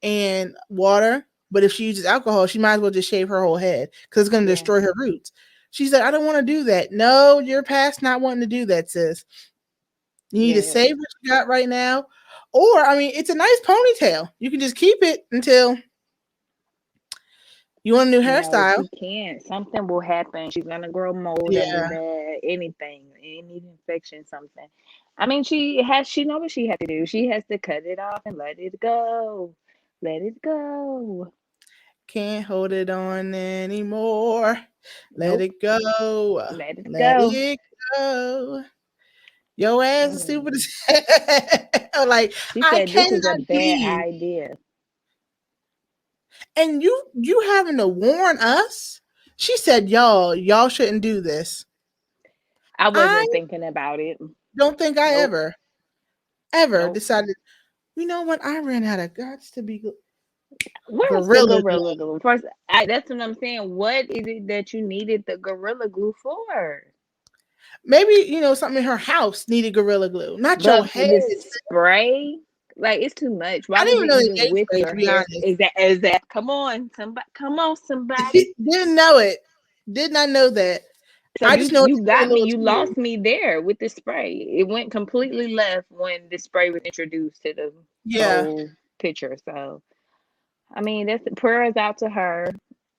Speaker 1: and water, but if she uses alcohol, she might as well just shave her whole head because it's going to destroy her roots. She said, I don't want to do that. No, you're past not wanting to do that, sis. You need to save what you got right now. Or, I mean, it's a nice ponytail. You can just keep it until you want a new hairstyle.
Speaker 2: No, she can't. Something will happen. She's gonna grow mold under that. Anything, any infection, something. I mean, she knows what she has to do. She has to cut it off and let it go. Let it go.
Speaker 1: Can't hold it on anymore. Let it go.
Speaker 2: Let it
Speaker 1: Let
Speaker 2: go.
Speaker 1: it go. Your ass is stupid as hell. Like,
Speaker 2: she said, this is a bad idea.
Speaker 1: And you having to warn us? She said, y'all shouldn't do this.
Speaker 2: I wasn't thinking about it.
Speaker 1: Don't think I ever decided, you know what? I ran out of guts to be
Speaker 2: Where's the Gorilla Glue? First, that's what I'm saying. What is it that you needed the Gorilla Glue for?
Speaker 1: Maybe, something in her house needed Gorilla Glue. Not your head.
Speaker 2: The spray? Like, it's too much. Why
Speaker 1: I didn't even know they
Speaker 2: with
Speaker 1: spray,
Speaker 2: your
Speaker 1: to be
Speaker 2: hair?
Speaker 1: honest.
Speaker 2: Is that? Come on, somebody.
Speaker 1: Didn't know it. Did not know that.
Speaker 2: So
Speaker 1: I just know
Speaker 2: you got me. You lost me there with the spray. It went completely left when the spray was introduced to the whole picture. So, I mean, that's prayers out to her.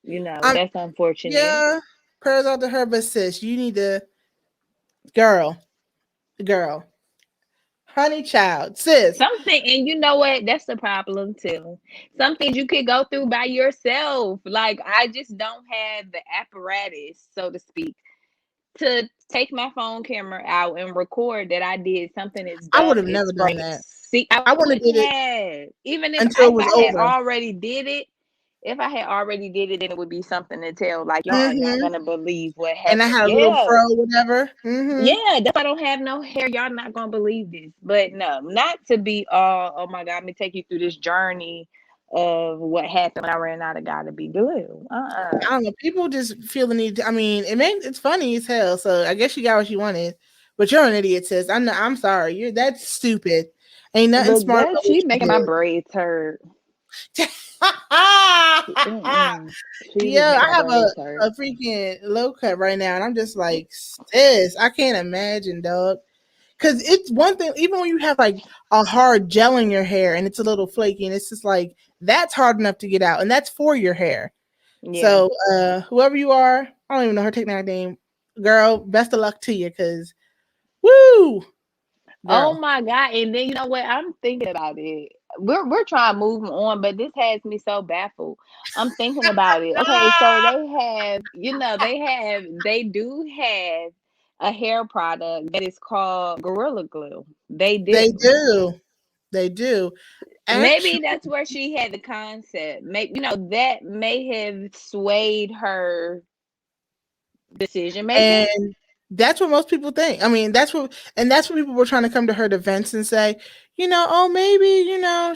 Speaker 2: That's unfortunate.
Speaker 1: Yeah, prayers out to her. But sis, you need to, girl, honey child, sis.
Speaker 2: Something, and you know what? That's the problem too. Some things you could go through by yourself. Like, I just don't have the apparatus, so to speak, to take my phone camera out and record that I did something as dumb.
Speaker 1: I would have never done that.
Speaker 2: See, I
Speaker 1: would have did
Speaker 2: it. Even if
Speaker 1: until it was
Speaker 2: I had
Speaker 1: over.
Speaker 2: already did it, if I had already did it, then it would be something to tell. Like, y'all are not gonna believe what
Speaker 1: And I
Speaker 2: happened.
Speaker 1: had a little fro, whatever.
Speaker 2: Yeah, that's why I don't have no hair. Y'all not gonna believe this. But no, not to be oh my God, let me take you through this journey of what happened when I ran out of God to be blue.
Speaker 1: I don't know. People just feel the need to, I mean, it's funny as hell. So I guess you got what you wanted. But you're an idiot, sis. I'm sorry. That's stupid. Ain't nothing
Speaker 2: Look,
Speaker 1: smart
Speaker 2: that
Speaker 1: about
Speaker 2: she
Speaker 1: what
Speaker 2: making my braids hurt.
Speaker 1: you
Speaker 2: She just
Speaker 1: Yeah,
Speaker 2: making
Speaker 1: I
Speaker 2: my
Speaker 1: have
Speaker 2: braids hurt.
Speaker 1: a freaking low cut right now, and I'm just like, sis, I can't imagine, dog. Because it's one thing, even when you have like a hard gel in your hair and it's a little flaky, and it's just like, that's hard enough to get out, and that's for your hair.
Speaker 2: Yeah.
Speaker 1: So, whoever you are, I don't even know her technical name, girl, best of luck to you, because, woo, girl.
Speaker 2: Oh my God. And then you know what? I'm thinking about it. We're trying to move on, but this has me so baffled. I'm thinking about it. Okay, so they do have a hair product that is called Gorilla Glue. They
Speaker 1: They
Speaker 2: do.
Speaker 1: do.
Speaker 2: Maybe
Speaker 1: Actually,
Speaker 2: that's where she had the concept. Maybe that may have swayed her decision making.
Speaker 1: and that's what most people think. I mean, that's what people were trying to come to her defense and say, oh, maybe,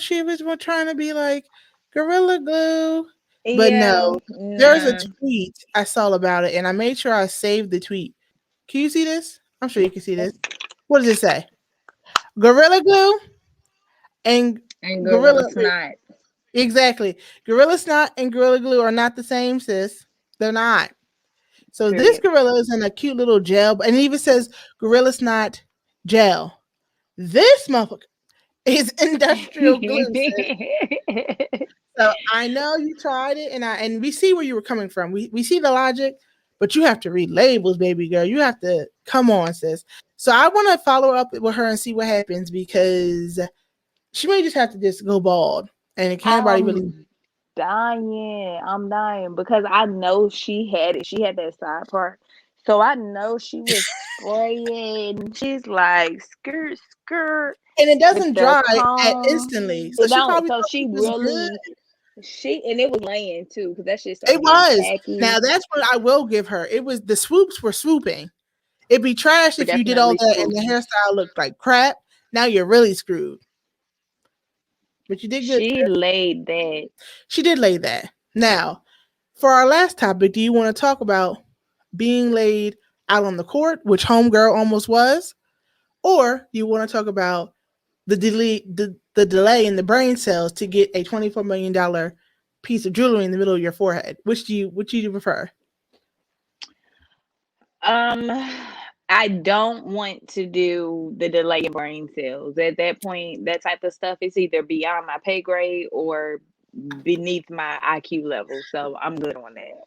Speaker 1: she was trying to be like Gorilla Glue. But
Speaker 2: Yeah,
Speaker 1: no, there's a
Speaker 2: nah.
Speaker 1: tweet I saw about it, and I made sure I saved the tweet. Can you see this? I'm sure you can see this. What does it say? Gorilla Glue and
Speaker 2: Gorilla Snot.
Speaker 1: Exactly. Gorilla Snot and Gorilla Glue are not the same, sis. They're not. So this
Speaker 2: Period.
Speaker 1: gorilla is in a cute little gel, and it even says Gorilla Snot gel. This motherfucker is industrial glue, sis. So I know you tried it, and we see where you were coming from. We see the logic, but you have to read labels, baby girl. You have to come on, sis. So I want to follow up with her and see what happens, because she may just have to just go bald, and can't nobody really.
Speaker 2: I'm dying because I know she had it. She had that side part. So I know she was spraying. She's like skirt, skirt
Speaker 1: And it
Speaker 2: with
Speaker 1: doesn't
Speaker 2: the
Speaker 1: dry
Speaker 2: comb.
Speaker 1: instantly. So
Speaker 2: It
Speaker 1: she
Speaker 2: don't.
Speaker 1: probably
Speaker 2: So
Speaker 1: thought
Speaker 2: she
Speaker 1: it was good.
Speaker 2: really and it was laying too because that shit
Speaker 1: It
Speaker 2: started getting
Speaker 1: was.
Speaker 2: tacky.
Speaker 1: Now that's what I will give her. It was the swoops were swooping. It'd be trash if you did all
Speaker 2: Definitely
Speaker 1: that and the
Speaker 2: swooping.
Speaker 1: hairstyle looked like crap. Now you're really screwed. But you did good.
Speaker 2: She laid that.
Speaker 1: She did lay that. Now, for our last topic, do you want to talk about being laid out on the court, which Homegirl almost was? Or do you want to talk about the delay in the brain cells to get a $24 million piece of jewelry in the middle of your forehead? Which do you prefer?
Speaker 2: I don't want to do the delay in brain cells. At that point, that type of stuff is either beyond my pay grade or beneath my IQ level. So I'm good on that.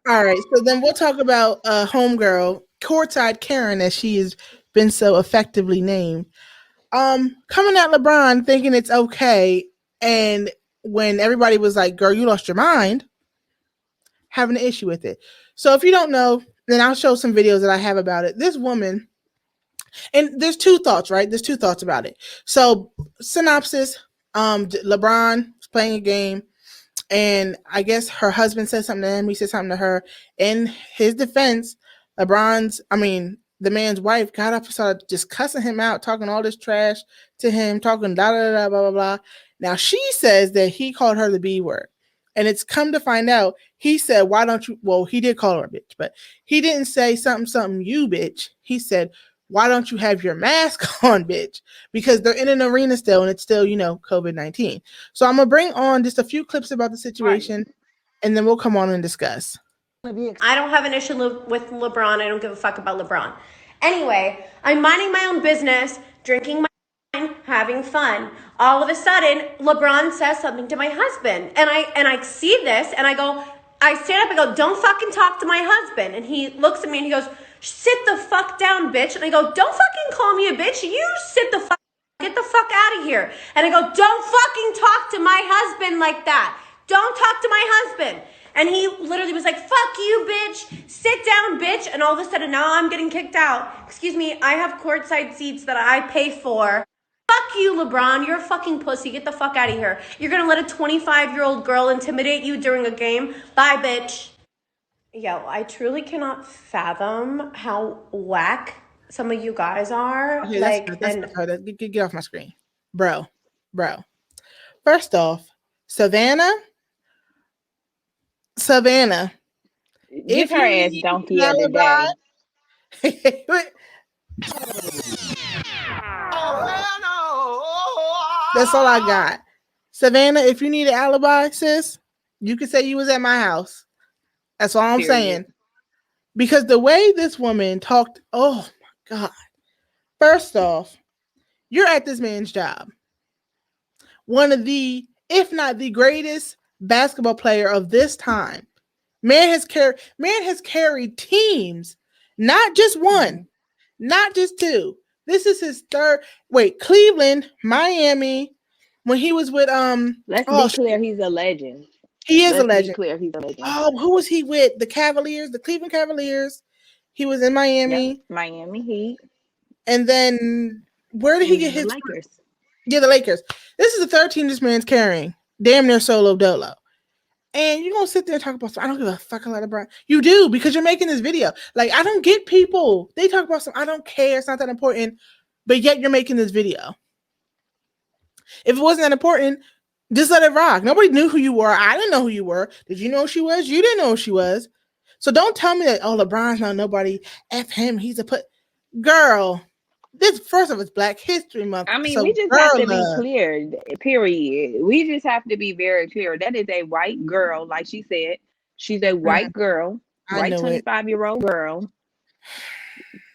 Speaker 1: All right, so then we'll talk about Homegirl, Courtside Karen, as she has been so effectively named. Coming at LeBron thinking it's okay, and when everybody was like, girl, you lost your mind, having an issue with it. So if you don't know, then I'll show some videos that I have about it. This woman, and there's two thoughts, right? There's two thoughts about it. So synopsis, LeBron is playing a game, and I guess her husband said something to him, he said something to her. In his defense, the man's wife got up and started just cussing him out, talking all this trash to him, talking da da da blah blah blah. Now she says that he called her the B word. And it's come to find out, he said, why don't you, well, he did call her a bitch, but he didn't say something, you bitch. He said, why don't you have your mask on, bitch? Because they're in an arena still, and it's still, COVID-19. So I'm going to bring on just a few clips about the situation, and then we'll come on and discuss.
Speaker 5: I don't have an issue with LeBron. I don't give a fuck about LeBron. Anyway, I'm minding my own business, drinking my wine, having fun. All of a sudden, LeBron says something to my husband. And I see this, and I stand up and go, don't fucking talk to my husband. And he looks at me and he goes, sit the fuck down, bitch. And I go, don't fucking call me a bitch. You sit the fuck, get the fuck out of here. And I go, don't fucking talk to my husband like that. Don't talk to my husband. And he literally was like, fuck you, bitch. Sit down, bitch. And all of a sudden, now I'm getting kicked out. Excuse me, I have courtside seats that I pay for. Fuck you, LeBron. You're a fucking pussy. Get the fuck out of here. You're gonna let a 25-year-old girl intimidate you during a game? Bye, bitch. Yo, I truly cannot fathom how whack some of you guys are.
Speaker 1: Okay, get off my screen. Bro. First off, Savannah.
Speaker 2: Give her ass donkey of the day.
Speaker 1: That's all I got. Savannah, if you need an alibi, sis, you can say you was at my house. That's all I'm saying. Because the way this woman talked, oh my God. First off, you're at this man's job. One of the, if not the greatest basketball player of this time. Man has carried teams, not just one, not just two. This is his third. Wait, Cleveland, Miami, when he was with
Speaker 2: Let's be clear, he's a legend.
Speaker 1: He is a legend.
Speaker 2: Be clear, he's a legend.
Speaker 1: Oh, who was he with? The Cavaliers, the Cleveland Cavaliers. He was in Miami.
Speaker 2: Yep, Miami Heat.
Speaker 1: And then where did he get his
Speaker 2: Lakers?
Speaker 1: Yeah, the Lakers. This is the third team this man's carrying. Damn near solo dolo. And you're going to sit there and talk about, I don't give a fuck about LeBron. You do, because you're making this video. Like, I don't get people. They talk about I don't care. It's not that important. But yet you're making this video. If it wasn't that important, just let it rock. Nobody knew who you were. I didn't know who you were. Did you know who she was? You didn't know who she was. So don't tell me that, oh, LeBron's not nobody. F him. He's a girl. This, first of all, it's Black History Month.
Speaker 2: I mean, we just have to be clear, period. We just have to be very clear. That is a white girl, like she said. She's a white girl, white 25-year-old girl,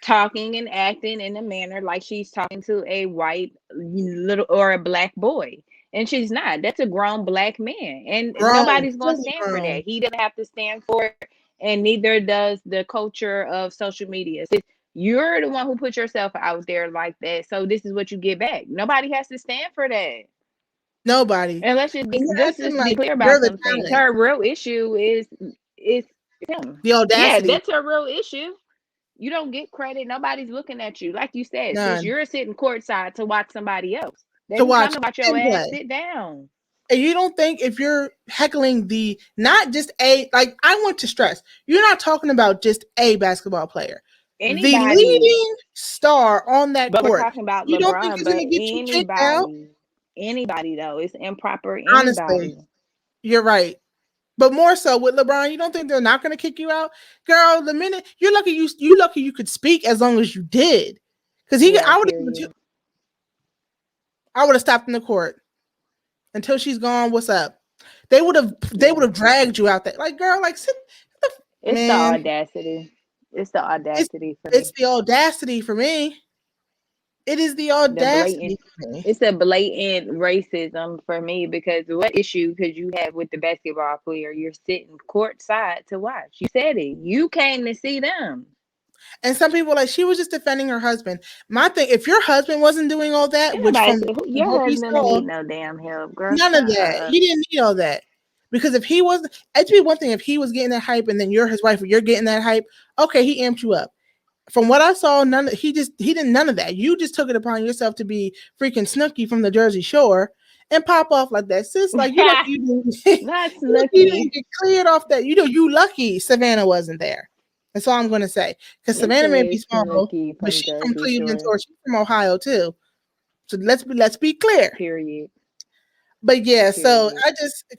Speaker 2: talking and acting in a manner like she's talking to a white little or a Black boy. And she's not. That's a grown Black man. And nobody's going to stand for that. He doesn't have to stand for it. And neither does the culture of social media. You're the one who put yourself out there like that. So this is what you get back. Nobody has to stand for that.
Speaker 1: Nobody.
Speaker 2: And let's just be clear about something. Her real issue is him.
Speaker 1: The audacity.
Speaker 2: Yeah, that's her real issue. You don't get credit. Nobody's looking at you. Like you said, since you're sitting courtside to watch somebody else. They watch your ass sit down.
Speaker 1: And you don't think if you're heckling not just I want to stress, you're not talking about just a basketball player.
Speaker 2: Anybody.
Speaker 1: The leading star on that court.
Speaker 2: We're talking about
Speaker 1: you
Speaker 2: LeBron,
Speaker 1: don't think it's going to get you kicked out?
Speaker 2: Anybody, though. It's improper.
Speaker 1: Honestly, you're right. But more so with LeBron, you don't think they're not going to kick you out? Girl, the minute you're lucky you could speak as long as you did. Because I would have stopped in the court until she's gone. What's up? They would have dragged you out there. Like, girl, like sit.
Speaker 2: It's the audacity. It's the audacity for me.
Speaker 1: It's the audacity for me. It is the audacity.
Speaker 2: It's a blatant racism for me, because what issue could you have with the basketball player you're sitting courtside to watch? You said it. You came to see them.
Speaker 1: And some people she was just defending her husband. My thing, if your husband wasn't doing all that,
Speaker 2: your husband didn't need no damn help, girl.
Speaker 1: None of that. He didn't need all that. Because if he wasn't, it'd be one thing if he was getting that hype and then you're his wife or you're getting that hype. Okay, he amped you up. From what I saw, he didn't none of that. You just took it upon yourself to be freaking Snooki from the Jersey Shore and pop off like that. Sis, like you didn't get cleared off that. You lucky Savannah wasn't there. That's all I'm gonna say. Because Savannah may be small, but she's from Cleveland or she's from Ohio too. So let's be clear.
Speaker 2: Period.
Speaker 1: But yeah, so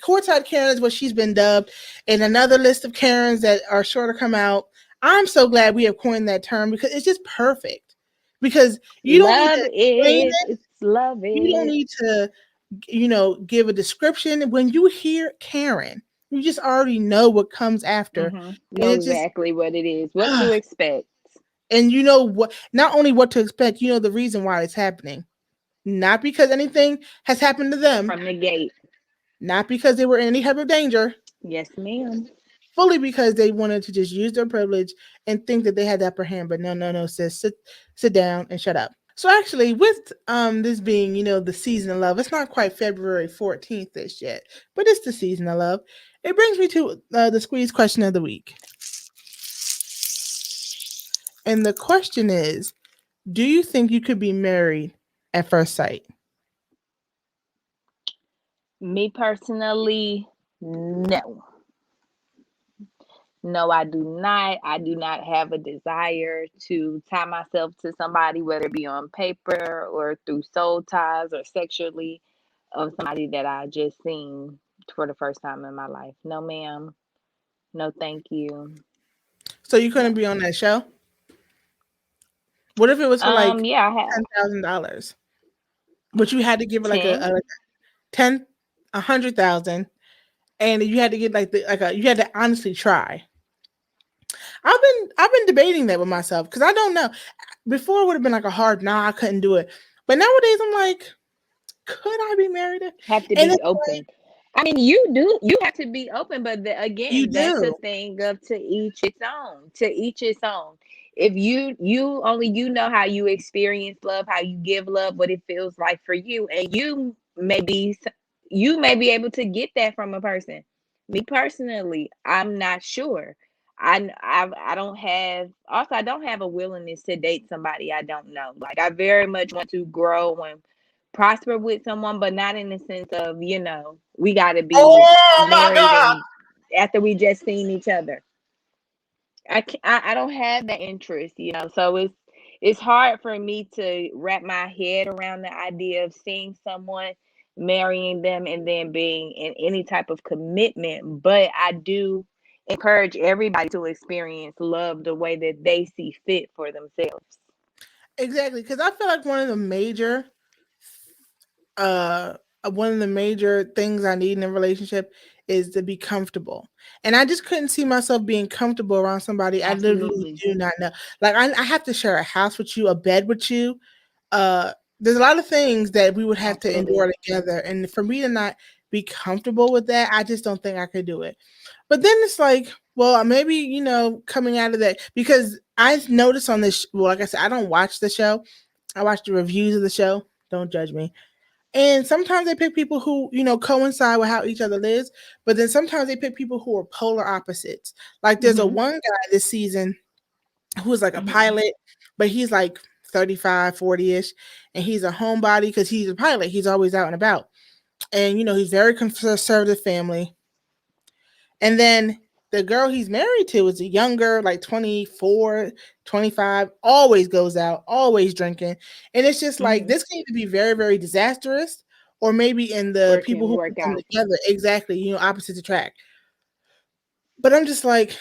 Speaker 1: courtside Karen is what she's been dubbed, and another list of Karens that are sure to come out. I'm so glad we have coined that term because it's just perfect. Because you don't need to give a description. When you hear Karen, you just already know what comes after.
Speaker 2: Know exactly what it is, what to expect.
Speaker 1: And you know what, not only what to expect, you know the reason why it's happening. Not because anything has happened to them.
Speaker 2: From the gate.
Speaker 1: Not because they were in any type of danger.
Speaker 2: Yes, ma'am.
Speaker 1: Fully because they wanted to just use their privilege and think that they had the upper hand. But no, sis, sit down and shut up. So actually, with this being, the season of love, it's not quite February 14th this yet, but it's the season of love. It brings me to the squeeze question of the week. And the question is, do you think you could be married at first sight?
Speaker 2: Me personally, no. No, I do not. I do not have a desire to tie myself to somebody, whether it be on paper or through soul ties or sexually, of somebody that I just seen for the first time in my life. No, ma'am. No, thank you.
Speaker 1: So you couldn't
Speaker 2: No.
Speaker 1: be on that show? What if it was for like
Speaker 2: Yeah, I have
Speaker 1: $10,000, but you had to give it like
Speaker 2: 10.
Speaker 1: a 10, 100,000, and you had to get you had to honestly try. I've been debating that with myself because I don't know. Before it would have been like a hard nah, I couldn't do it, but nowadays I'm like, could I be married?
Speaker 2: Have to
Speaker 1: And
Speaker 2: be
Speaker 1: it's like,
Speaker 2: open. I mean, you have to be open, but
Speaker 1: you
Speaker 2: again, that's a
Speaker 1: do.
Speaker 2: thing of to each its own. To each its own. If you only you know how you experience love, how you give love, what it feels like for you, and you may be able to get that from a person. Me personally, I'm not sure. I don't have also I don't have a willingness to date somebody I don't know. Like I very much want to grow and prosper with someone, but not in the sense of, we got to be
Speaker 4: Oh my
Speaker 2: married
Speaker 4: God.
Speaker 2: and after we just seen each other. I don't have that interest. So it's hard for me to wrap my head around the idea of seeing someone, marrying them, and then being in any type of commitment. But I do encourage everybody to experience love the way that they see fit for themselves.
Speaker 1: Exactly, because I feel like uh one of the major things I need in a relationship is to be comfortable. And I just couldn't see myself being comfortable around somebody I literally
Speaker 2: Absolutely.
Speaker 1: do not know. Like I have to share a house with you, a bed with you. There's a lot of things that we would have to
Speaker 2: Absolutely.
Speaker 1: endure together. And for me to not be comfortable with that, I just don't think I could do it. But then it's like, well, maybe, coming out of that, because I've noticed on this, well, like I said, I don't watch the show. I watch the reviews of the show. Don't judge me. And sometimes they pick people who, coincide with how each other lives. But then sometimes they pick people who are polar opposites. Like there's a
Speaker 2: Hmm.
Speaker 1: one guy this season who is like a
Speaker 2: Hmm.
Speaker 1: pilot, but he's like 35, 40-ish. And he's a homebody because he's a pilot. He's always out and about. And, he's very conservative family. And then the girl he's married to is a younger, like 24, 25, always goes out, always drinking. And it's just like
Speaker 2: Hmm.
Speaker 1: this can either be very, very disastrous, or maybe in the
Speaker 2: Or it
Speaker 1: people
Speaker 2: can
Speaker 1: who
Speaker 2: work
Speaker 1: put them
Speaker 2: out.
Speaker 1: together, exactly, opposites attract. But I'm just like,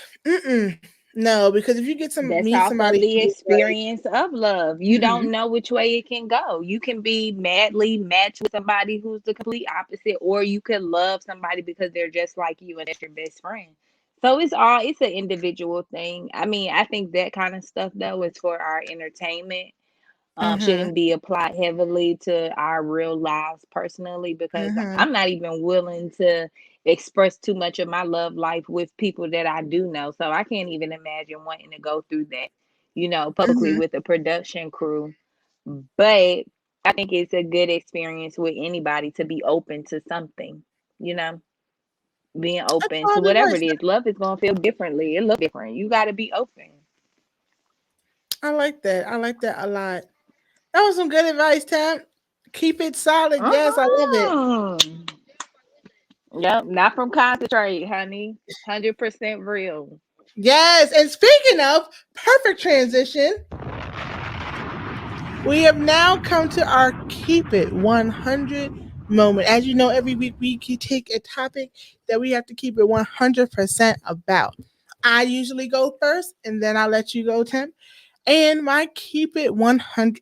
Speaker 1: no, because if you
Speaker 2: That's
Speaker 1: meet
Speaker 2: also
Speaker 1: somebody
Speaker 2: the
Speaker 1: who's like,
Speaker 2: experience of love. You
Speaker 1: mhm,
Speaker 2: don't know which way it can go. You can be madly matched with somebody who's the complete opposite, or you could love somebody because they're just like you and that's your best friend. So it's an individual thing. I mean, I think that kind of stuff though is for our entertainment.
Speaker 1: mhm,
Speaker 2: Shouldn't be applied heavily to our real lives personally, because
Speaker 1: mhm,
Speaker 2: I'm not even willing to express too much of my love life with people that I do know. So I can't even imagine wanting to go through that, publicly
Speaker 1: mhm.
Speaker 2: with a production crew. But I think it's a good experience with anybody to be open to something, you know, being
Speaker 1: That's
Speaker 2: open to
Speaker 1: probably
Speaker 2: whatever
Speaker 1: right.
Speaker 2: it is. Love is going to feel differently. It look different. You got to be open.
Speaker 1: I like that. I like that a lot. That was some good advice, Tam. Keep it solid. Yes, I love it.
Speaker 2: Mhm. Yep, not from concentrate, honey. 100% real.
Speaker 1: Yes, and speaking of perfect transition, we have now come to our Keep It 100 moment. As you know, every week we take a topic that we have to keep it 100% about. I usually go first, and then I let you go, Tim. And my Keep It 100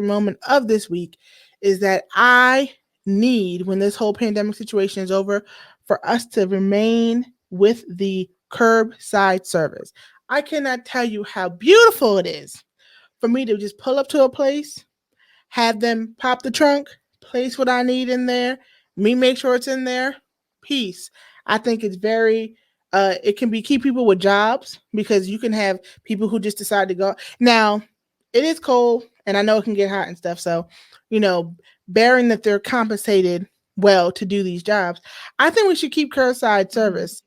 Speaker 1: moment of this week is that I need, when this whole pandemic situation is over, for us to remain with the curbside service. I cannot tell you how beautiful it is for me to just pull up to a place, have them pop the trunk, place what I need in there, me make sure it's in there, peace. I think it's very it can be keep people with jobs because you can have people who just decide to go. Now, it is cold and I know it can get hot and stuff. So, bearing that they're compensated well to do these jobs, I think we should keep curbside
Speaker 2: Mhm.
Speaker 1: service.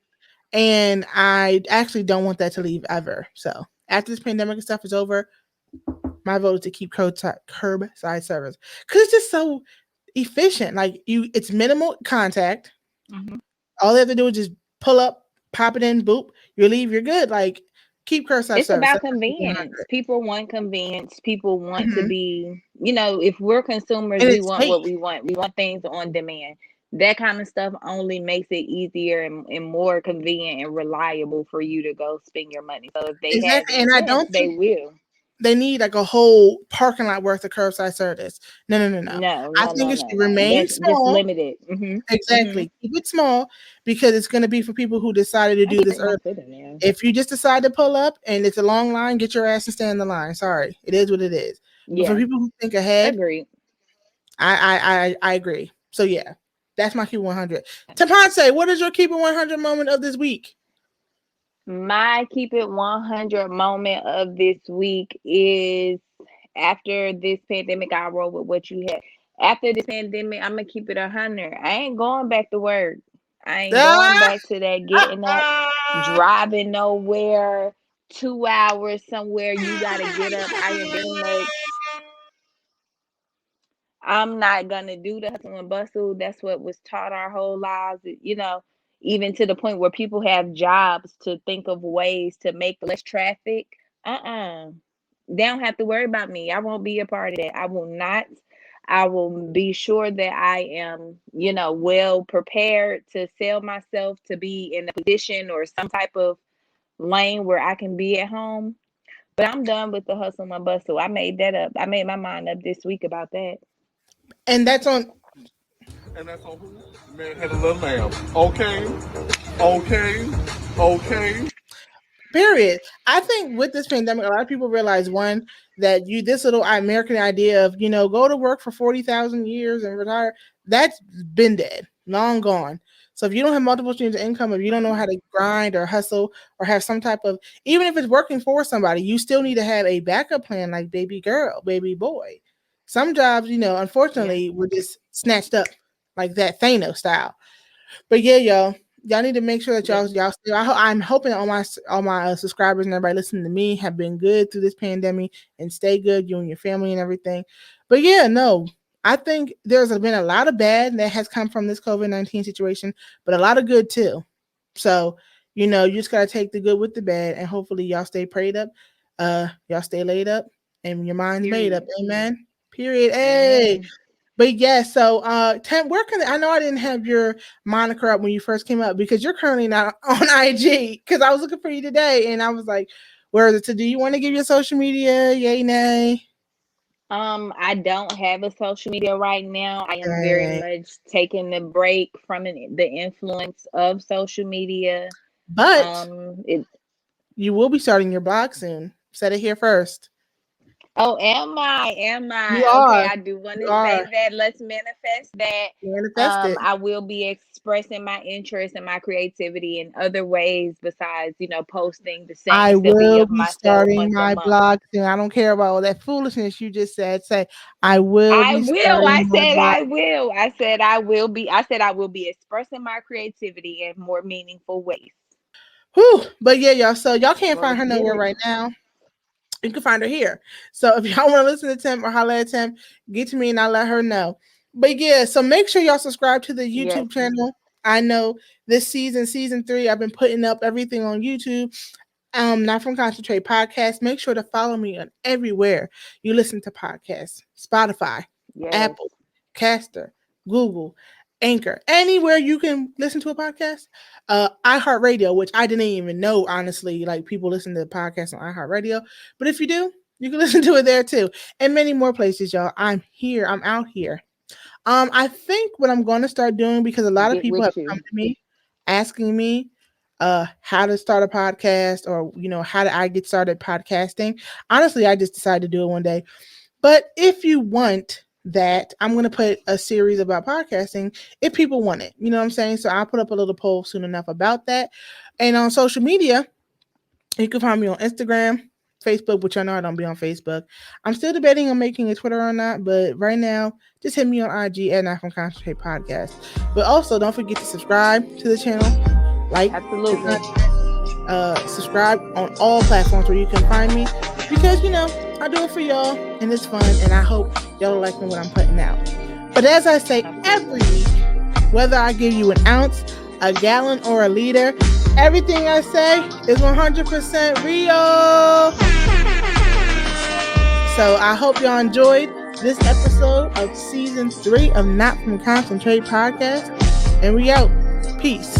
Speaker 1: And I actually don't want that to leave ever. So after this pandemic and stuff is over, my vote is to keep curbside service because it's just so efficient. Like it's minimal contact.
Speaker 2: Mm-hmm.
Speaker 1: All they have to do is just pull up, pop it in, boop, you leave, you're good. Like keep curbside
Speaker 2: It's
Speaker 1: service.
Speaker 2: about convenience. People want convenience. People want to be, if we're consumers,
Speaker 1: and
Speaker 2: we
Speaker 1: it's
Speaker 2: want
Speaker 1: safe.
Speaker 2: what we want. We want things on demand. That kind of stuff only makes it easier and more convenient and reliable for you to go spend your money. So if they have
Speaker 1: And I don't
Speaker 2: they
Speaker 1: think
Speaker 2: will.
Speaker 1: they need like a whole parking lot worth of curbside service. No. I think it should remain small.
Speaker 2: Just limited. Mm-hmm.
Speaker 1: Exactly.
Speaker 2: Mm-hmm.
Speaker 1: Keep it small because it's going to be for people who decided to do this early. If you just decide to pull up and it's a long line, get your ass and stand in the line. Sorry, it is what it is. But for people who think ahead,
Speaker 2: agreed.
Speaker 1: I agree. So yeah, that's my Keep 100. TEMPANCE, what is your Keep It 100 moment of this week?
Speaker 2: My Keep It 100 moment of this week is after this pandemic, I roll with what you had. After this pandemic, I'm going to keep it 100. I ain't going back to work. I ain't going back to that getting up, driving nowhere, 2 hours somewhere. You got to get up. I am very much. I'm not going to do the hustle and bustle. That's what was taught our whole lives, even to the point where people have jobs to think of ways to make less traffic. They don't have to worry about me. I won't be a part of that. I will not. I will be sure that I am, well prepared to sell myself to be in a position or some type of lane where I can be at home. But I'm done with the hustle and bustle. I made that up. I made my mind up this week about that.
Speaker 1: And that's on.
Speaker 3: And that's on who? Man had a little lamb. Okay.
Speaker 1: Period. I think with this pandemic, a lot of people realize one that this little American idea of go to work for 40,000 years and retire, that's been dead, long gone. So if you don't have multiple streams of income, if you don't know how to grind or hustle or have some type of, even if it's working for somebody, you still need to have a backup plan like baby girl, baby boy. Some jobs, unfortunately, were just snatched up like that Thanos style. But yeah, y'all need to make sure that y'all still. I'm hoping all my subscribers and everybody listening to me have been good through this pandemic and stay good, you and your family and everything. But yeah, no, I think there's been a lot of bad that has come from this COVID-19 situation, but a lot of good too. So you just gotta take the good with the bad, and hopefully y'all stay prayed up, y'all stay laid up, and your mind's made up. Amen. Period. Hey. But yeah, so where can I know I didn't have your moniker up when you first came up because you're currently not on IG because I was looking for you today and I was like, where is it? So do you want to give your social media? Yay, nay?
Speaker 2: I don't have a social media right now. I am very much taking the break from the influence of social media.
Speaker 1: But you will be starting your blog soon. Said it here first.
Speaker 2: Oh, am I?
Speaker 1: You are.
Speaker 2: Okay, I do want to say that. Let's manifest that.
Speaker 1: Manifest it.
Speaker 2: I will be expressing my interest and my creativity in other ways besides, posting the same.
Speaker 1: I will be starting my blog soon. I don't care about all that foolishness you just said. Say I will. I
Speaker 2: said I will be expressing my creativity in more meaningful ways.
Speaker 1: Whew. But yeah, y'all. So y'all can't find her nowhere right now. You can find her here. So if y'all want to listen to Temp or holler at Temp, get to me and I'll let her know. But yeah, so make sure y'all subscribe to the YouTube channel. I know this season 3, I've been putting up everything on YouTube. Not From Concentrate podcast. Make sure to follow me on everywhere you listen to podcasts. Spotify, Apple, Caster, Google, Anchor, anywhere you can listen to a podcast. iHeart Radio, which I didn't even know, honestly, like people listen to the podcast on iHeart Radio. But if you do, you can listen to it there too. And many more places, y'all. I'm here. I'm out here. I think what I'm going to start doing, because a lot of people have come to me asking me how to start a podcast or, how do I get started podcasting? Honestly, I just decided to do it one day. But if you want that, I'm going to put a series about podcasting if people want it. You know what I'm saying? So I'll put up a little poll soon enough about that. And on social media, you can find me on Instagram, Facebook, which I know I don't be on Facebook. I'm still debating on making a Twitter or not, but right now, just hit me on IG at Not From Concentrate Podcast. But also, don't forget to subscribe to the channel. Like,
Speaker 2: absolutely.
Speaker 1: Subscribe on all platforms where you can find me, because I do it for y'all, and it's fun, and I hope y'all are liking what I'm putting out. But as I say every week, whether I give you an ounce, a gallon, or a liter, everything I say is 100% real. So I hope y'all enjoyed this episode of season 3 of Not From Concentrate podcast. And we out. Peace.